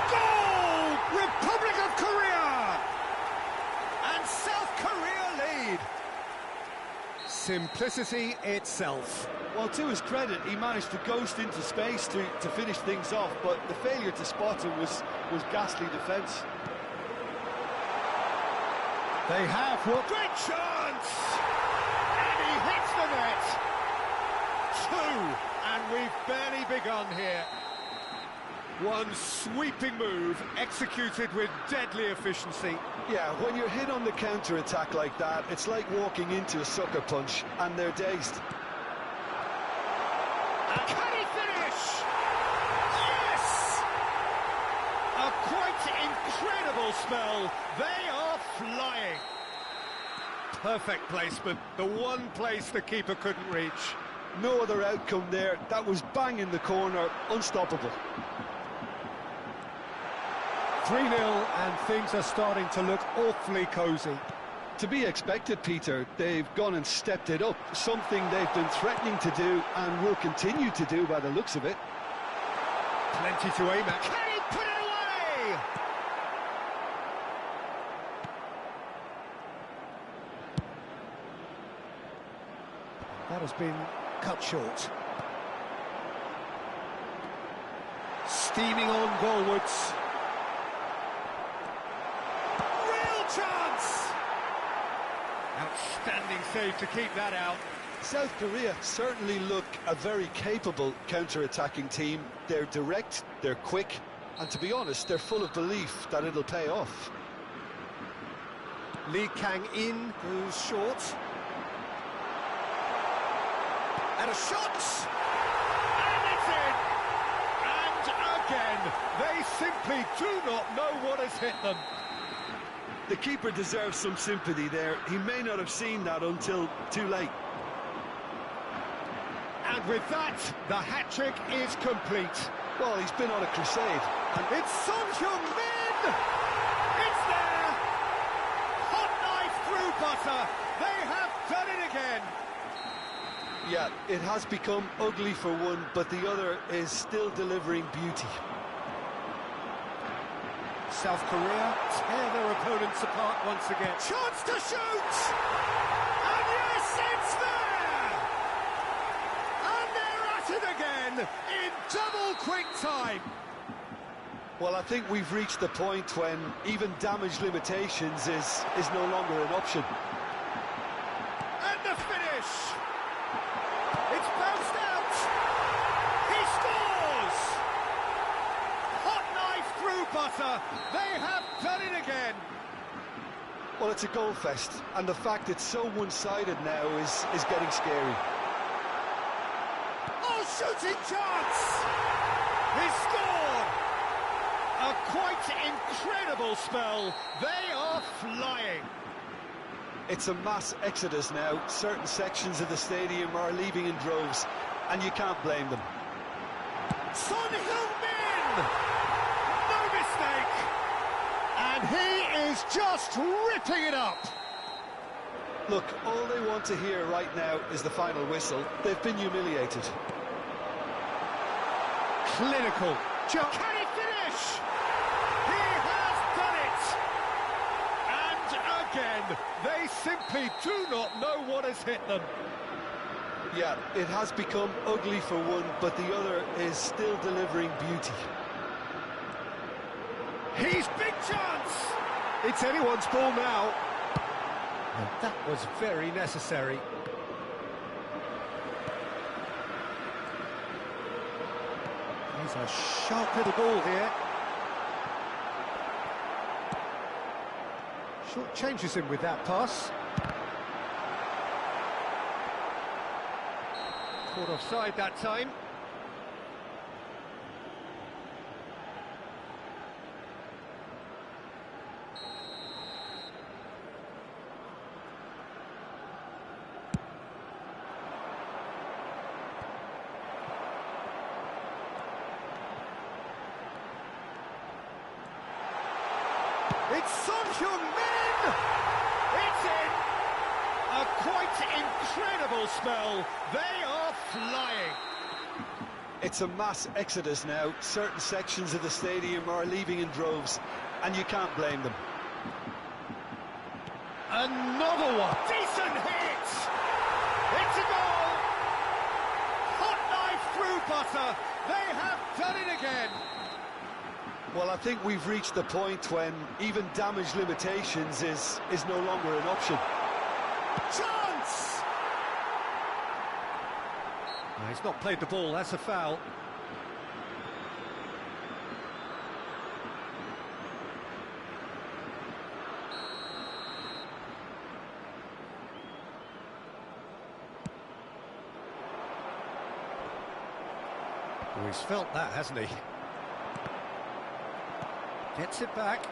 Goal! Republic of Korea! And South Korea lead. Simplicity itself. Well, to his credit, he managed to ghost into space to finish things off, but the failure to spot him was ghastly defence. They have what... Great chance! And he hits the net! And we've barely begun here. One sweeping move executed with deadly efficiency. Yeah, when you're hit on the counter-attack like that, it's like walking into a sucker punch, and they're dazed. And can he finish? Yes! A quite incredible spell. They are flying. Perfect placement, the one place the keeper couldn't reach. No other outcome there. That was bang in the corner, unstoppable. 3-0 and things are starting to look awfully cosy. To be expected, Peter. They've gone and stepped it up, something they've been threatening to do and will continue to do by the looks of it. Plenty to aim at. Can he put it away? That has been cut short. Steaming on goalwards. Real chance! Outstanding save to keep that out. South Korea certainly look a very capable counter-attacking team. They're direct, they're quick, and to be honest, they're full of belief that it'll pay off. Lee Kang-in goes short. And a shot! And it's in! And again, they simply do not know what has hit them. The keeper deserves some sympathy there. He may not have seen that until too late. And with that, the hat-trick is complete. Well, he's been on a crusade. And it's Son Heung-min! It's there! Hot knife through butter. They have done it again. Yeah, it has become ugly for one, but the other is still delivering beauty. South Korea tear their opponents apart once again. Chance to shoot! And yes, it's there! And they're at it again in double quick time. Well, I think we've reached the point when even damage limitations is no longer an option. And the finish! It's bounced out! He scores! Hot knife through butter! They have done it again! Well, it's a goal fest, and the fact it's so one-sided now is getting scary. Oh, shooting chance! He scored! A quite incredible spell. They are flying. It's a mass exodus now. Certain sections of the stadium are leaving in droves, and you can't blame them. Son Heung-min! No mistake! And he is just ripping it up! Look, all they want to hear right now is the final whistle. They've been humiliated. Clinical. Can he finish? He has They simply do not know what has hit them. Yeah, it has become ugly for one, but the other is still delivering beauty. He's big chance! It's anyone's ball now. And that was very necessary. He's a sharp little ball here. Short changes him with that pass. Caught offside that time. It's Son Heung-min! It's in! A quite incredible spell. They are flying. It's a mass exodus now. Certain sections of the stadium are leaving in droves, and you can't blame them. Another one! Decent hit! It's a goal! Hot knife through butter. They have done it again. Well, I think we've reached the point when even damage limitations is no longer an option. Chance! No, he's not played the ball, that's a foul. Oh, he's felt that, hasn't he? Gets it back.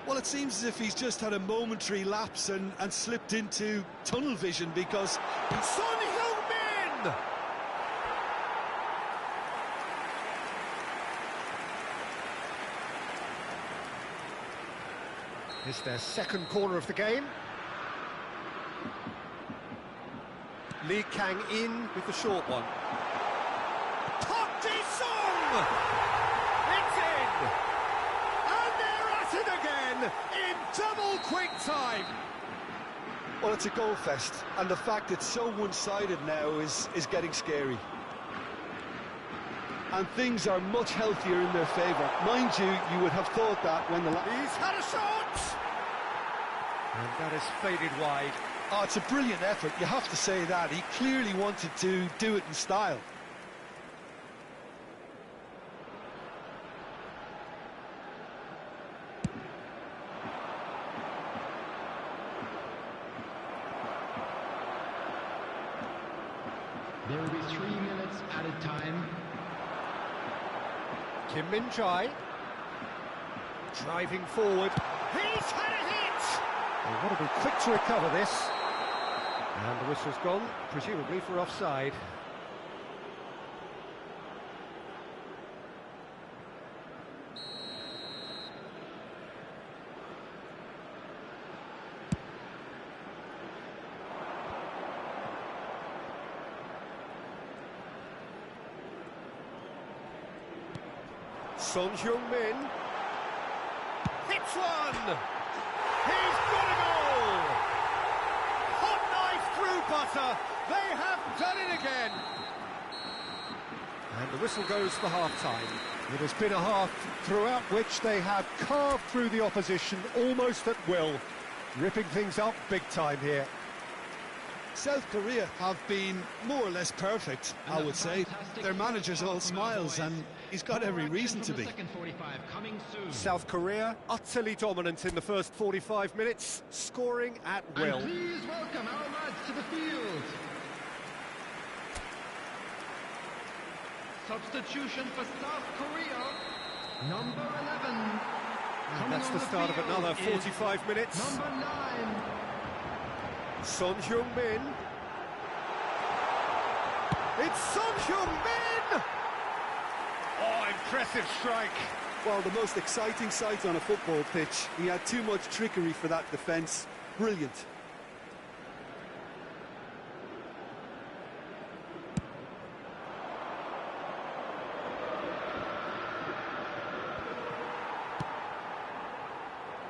Well, it seems as if he's just had a momentary lapse and slipped into tunnel vision because... Son Heung-min! It's their second corner of the game. Lee Kang-in with the short one. It's in! And they're at it again in double quick time! Well, it's a goal fest, and the fact it's so one-sided now is getting scary. And things are much healthier in their favour. Mind you, you would have thought that when the... He's had a shot! And that is faded wide. Oh, it's a brilliant effort, you have to say that. He clearly wanted to do it in style. There will be 3 minutes added time. Kim Min-jae driving forward. He's had a hit! They've got to be quick to recover this. And the whistle's gone, presumably for offside. Son Heung-min hits one! He's got a goal! Hot knife through butter! They have done it again! And the whistle goes for half-time. It has been a half throughout which they have carved through the opposition almost at will, ripping things up big time here. South Korea have been more or less perfect, I would say. Their manager's all smiles, and he's got every reason to be. South Korea utterly dominant in the first 45 minutes, scoring at will. And please welcome our lads to the field. Substitution for South Korea, number 11. And that's the start of another 45 minutes. Number 9. Son Heung-min. It's Son Heung-min! Oh, impressive strike. Well, the most exciting sight on a football pitch. He had too much trickery for that defence. Brilliant.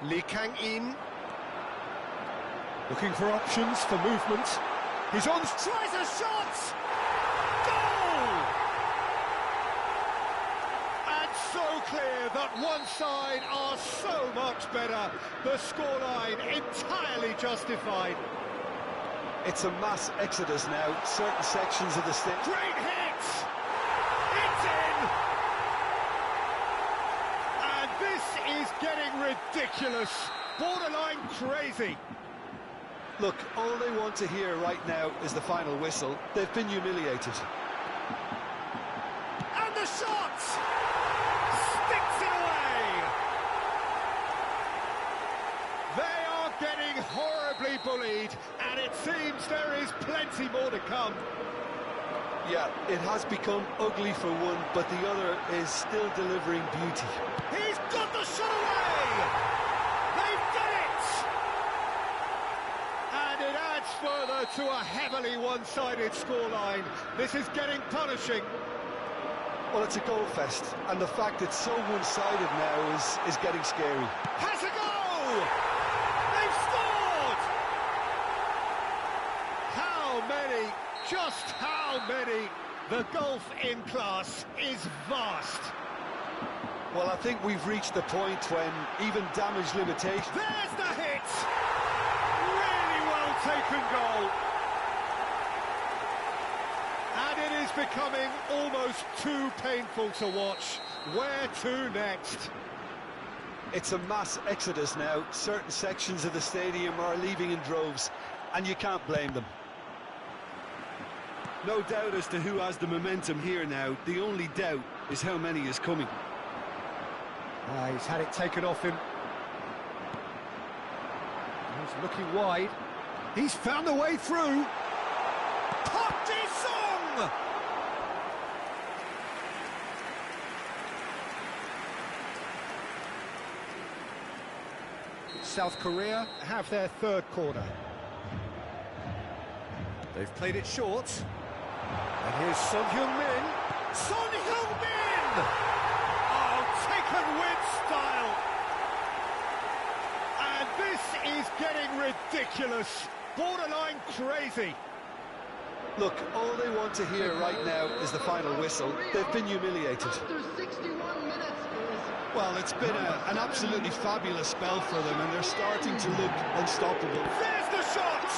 Lee Kang-in. Looking for options for movement. He's on... Tries a shot! Goal! And so clear that one side are so much better. The scoreline entirely justified. It's a mass exodus now. Certain sections of the state... Great hit! It's in! And this is getting ridiculous. Borderline crazy. Look, all they want to hear right now is the final whistle. They've been humiliated. And the shot! Sticks it away! They are getting horribly bullied, and it seems there is plenty more to come. Yeah, it has become ugly for one, but the other is still delivering beauty. He's got the shot away! They've done it! And it adds further to a heavily one-sided scoreline. This is getting punishing. Well, it's a goal fest, and the fact it's so one-sided now is getting scary. Has a go! They've scored! How many? Just how many? The gulf in class is vast. Well, I think we've reached the point when even damage limitation... There's the hit! Really well taken goal. And it is becoming almost too painful to watch. Where to next? It's a mass exodus now. Certain sections of the stadium are leaving in droves, and you can't blame them. No doubt as to who has the momentum here now. The only doubt is how many is coming. He's had it taken off him. He's looking wide. He's found a way through. Park Ji-sung! South Korea have their third corner. They've played it short. And here's Son Heung-min. Son Heung-min! Oh, taken with style. And this is getting ridiculous. Borderline crazy. Look, all they want to hear right now is the final whistle. They've been humiliated. After 61 minutes is... Well, it's been an absolutely fabulous spell for them, and they're starting to look unstoppable. There's the shot!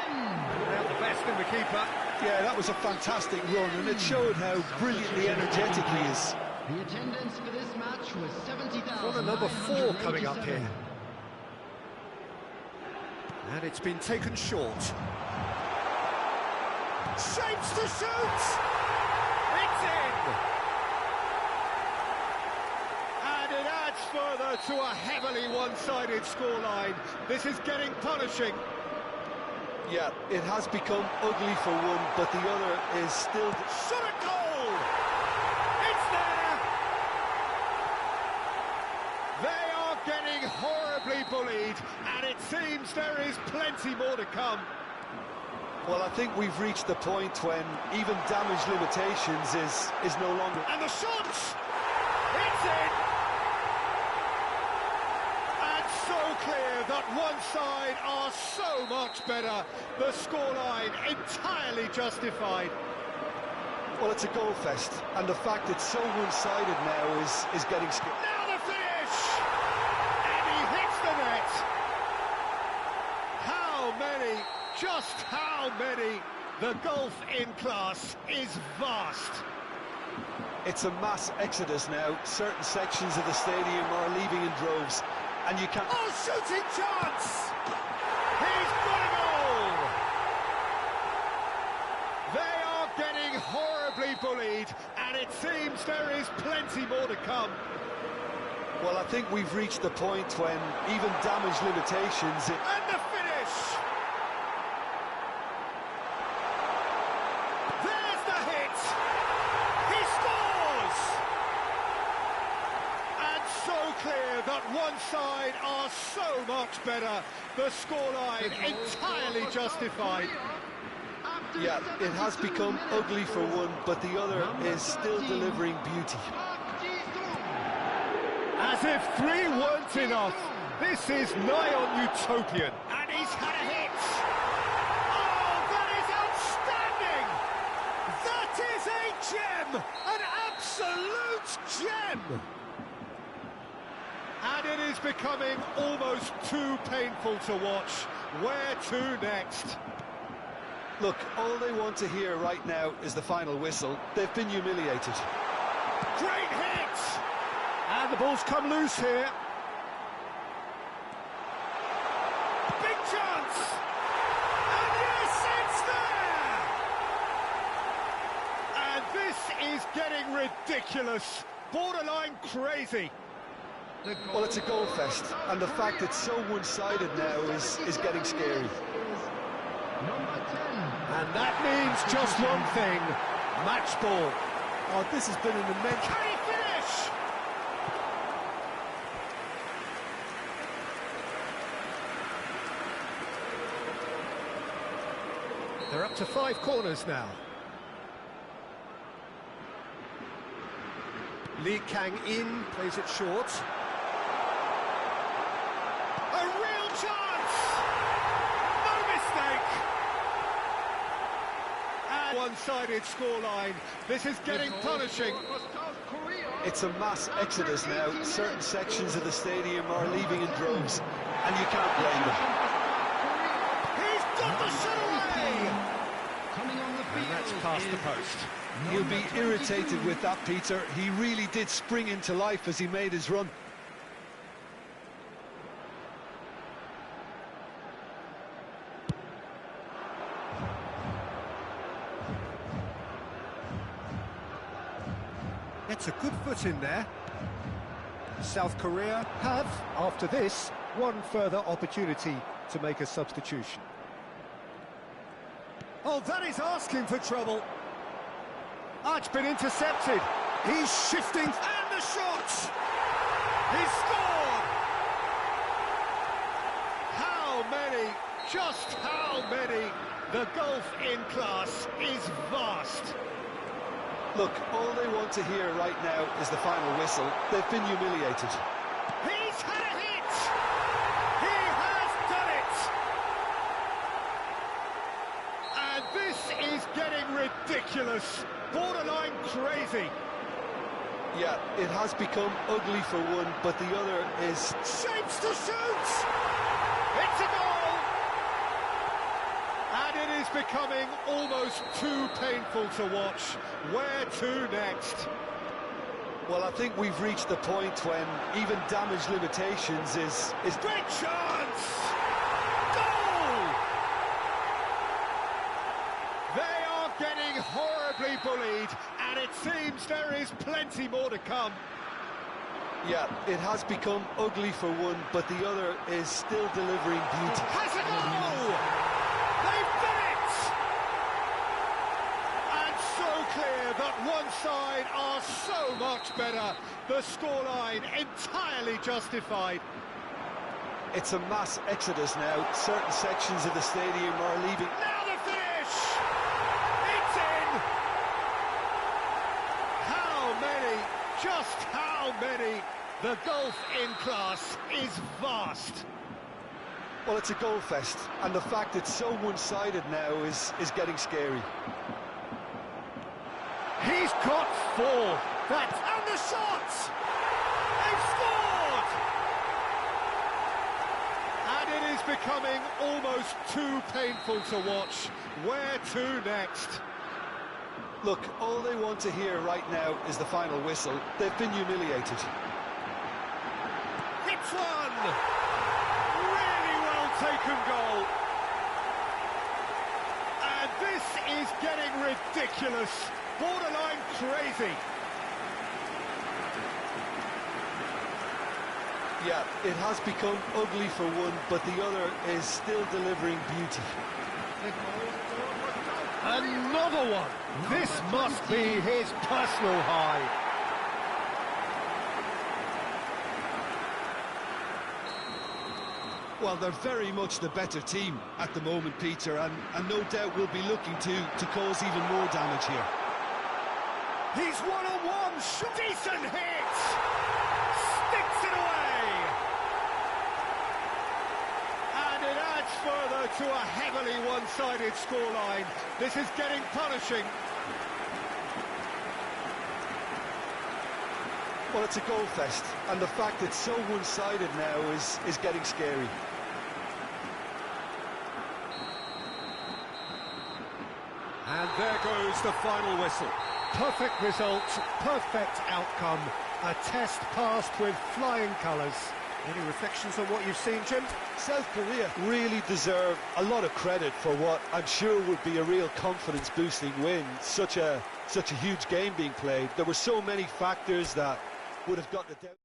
Out the best in the keeper. Yeah, that was a fantastic run, and it showed how brilliantly energetic he is. The attendance for this match was 70,000. Corner number 4 coming up here. And it's been taken short. Shapes to shoot! It's in! And it adds further to a heavily one-sided scoreline. This is getting punishing. Yeah, it has become ugly for one, but the other is still... Shot at goal! It's there! They are getting horribly bullied, and it seems there is plenty more to come. Well, I think we've reached the point when even damage limitations is no longer... And the shot! It's in! And so clear that one side are so much better. The scoreline entirely justified. Well, it's a goal fest, and the fact it's so one-sided now is getting scary. Now the finish! And he hits the net! How many? Just how many? The gulf in class is vast. It's a mass exodus now. Certain sections of the stadium are leaving in droves, and you can't... Oh, shooting chance! He's got a goal! They are getting horribly bullied, and it seems there is plenty more to come. Well, I think we've reached the point when even damage limitations... And the finish! There's the hit! He scores! And so clear that one side are so much better. The scoreline entirely justified. Yeah, it has become ugly for one, but the other is still delivering beauty. As if 3 weren't enough, This is nigh on utopian. And he's had a hit. Oh, that is outstanding! That is a gem! An absolute gem! And it is becoming almost too painful to watch. Where to next? Look, all they want to hear right now is the final whistle. They've been humiliated. Great hit! And the ball's come loose here. Big chance! And yes, it's there! And this is getting ridiculous. Borderline crazy. Well, it's a goal fest, and the fact it's so one-sided now is getting scary. And that means just one thing, match ball. Oh, this has been an immense... Can he finish? They're up to 5 corners now. Lee Kang-in plays it short. A real chance! No mistake! And one-sided scoreline. This is getting punishing. It's a mass exodus now. Certain sections of the stadium are leaving in droves, and you can't blame them. He's got the shot away! And that's past the post. He'll be irritated with that, Peter. He really did spring into life as he made his run. Gets a good foot in there. South Korea have, after this, one further opportunity to make a substitution. Oh, that is asking for trouble. It's been intercepted. He's shifting, and the shot! He scored! How many? Just how many? The gulf in class is vast. Look, all they want to hear right now is the final whistle. They've been humiliated. He's had a hit! He has done it! And this is getting ridiculous. Borderline crazy. Yeah, it has become ugly for one, but the other is... Shapes to shoot! It's a goal! And it is becoming almost too painful to watch. Where to next? Well, I think we've reached the point when even damage limitations is... Great chance! Goal! They are getting horribly bullied, and it seems there is plenty more to come. Yeah, it has become ugly for one, but the other is still delivering beauty. Has a goal! They've done it! And so clear that one side are so much better. The scoreline entirely justified. It's a mass exodus now. Certain sections of the stadium are leaving. Now the finish! It's in! How many? Just how many? The gulf in class is vast. Well, it's a goal fest, and the fact it's so one-sided now is getting scary. He's got 4. That's and the shot! They've scored! And it is becoming almost too painful to watch. Where to next? Look, all they want to hear right now is the final whistle. They've been humiliated. Hits one! Really well taken goal. And this is getting ridiculous. Borderline crazy. Yeah, it has become ugly for one, but the other is still delivering beauty. Another one. This must be his personal high. Well, they're very much the better team at the moment, Peter, and no doubt will be looking to cause even more damage here. He's one-on-one. Decent hit. Sticks it away. to a heavily one-sided scoreline. This is getting punishing. Well, it's a goal fest, and the fact it's so one-sided now is getting scary. And there goes the final whistle. Perfect result, perfect outcome. A test passed with flying colours. Any reflections on what you've seen, Jim? South Korea really deserve a lot of credit for what I'm sure would be a real confidence-boosting win. Such a huge game being played. There were so many factors that would have got the doubt.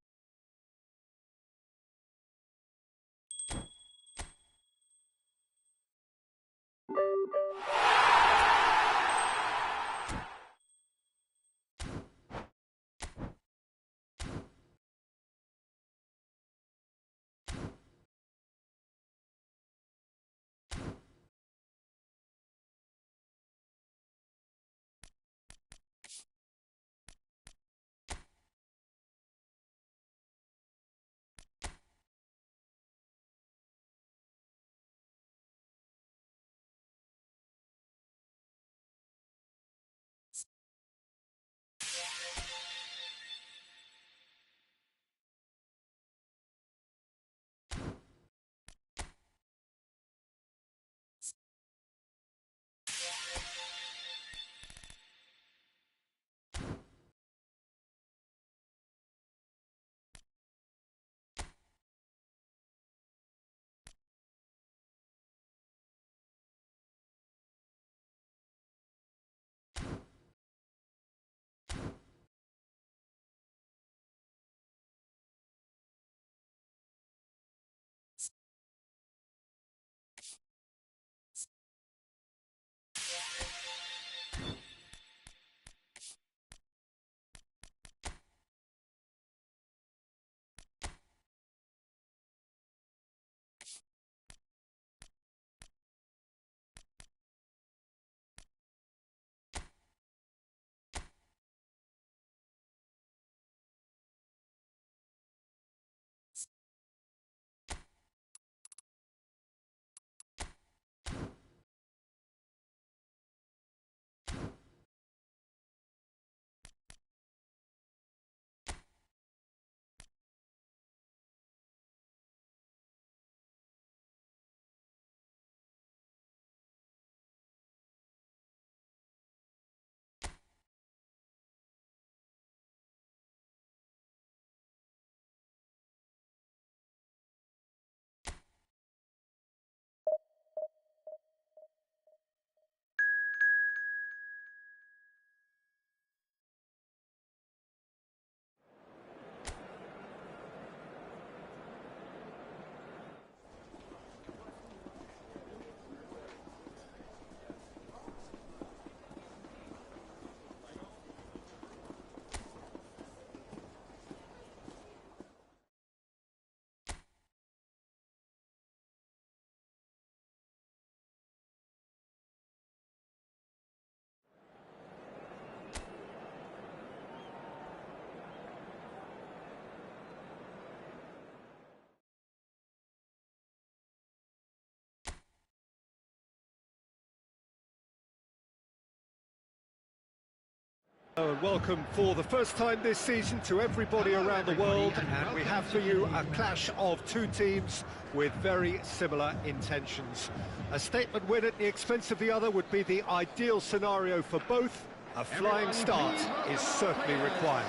And welcome for the first time this season to everybody around the world, and we have for you a clash of two teams with very similar intentions. A statement win at the expense of the other would be the ideal scenario for both. A flying start is certainly required.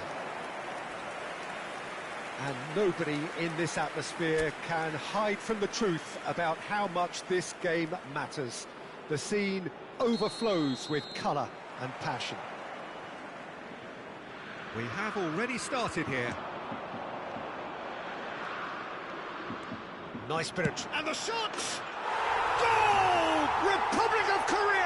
And nobody in this atmosphere can hide from the truth about how much this game matters. The scene overflows with colour and passion. We have already started here. Nice bit of... And the shot! Goal! Republic of Korea!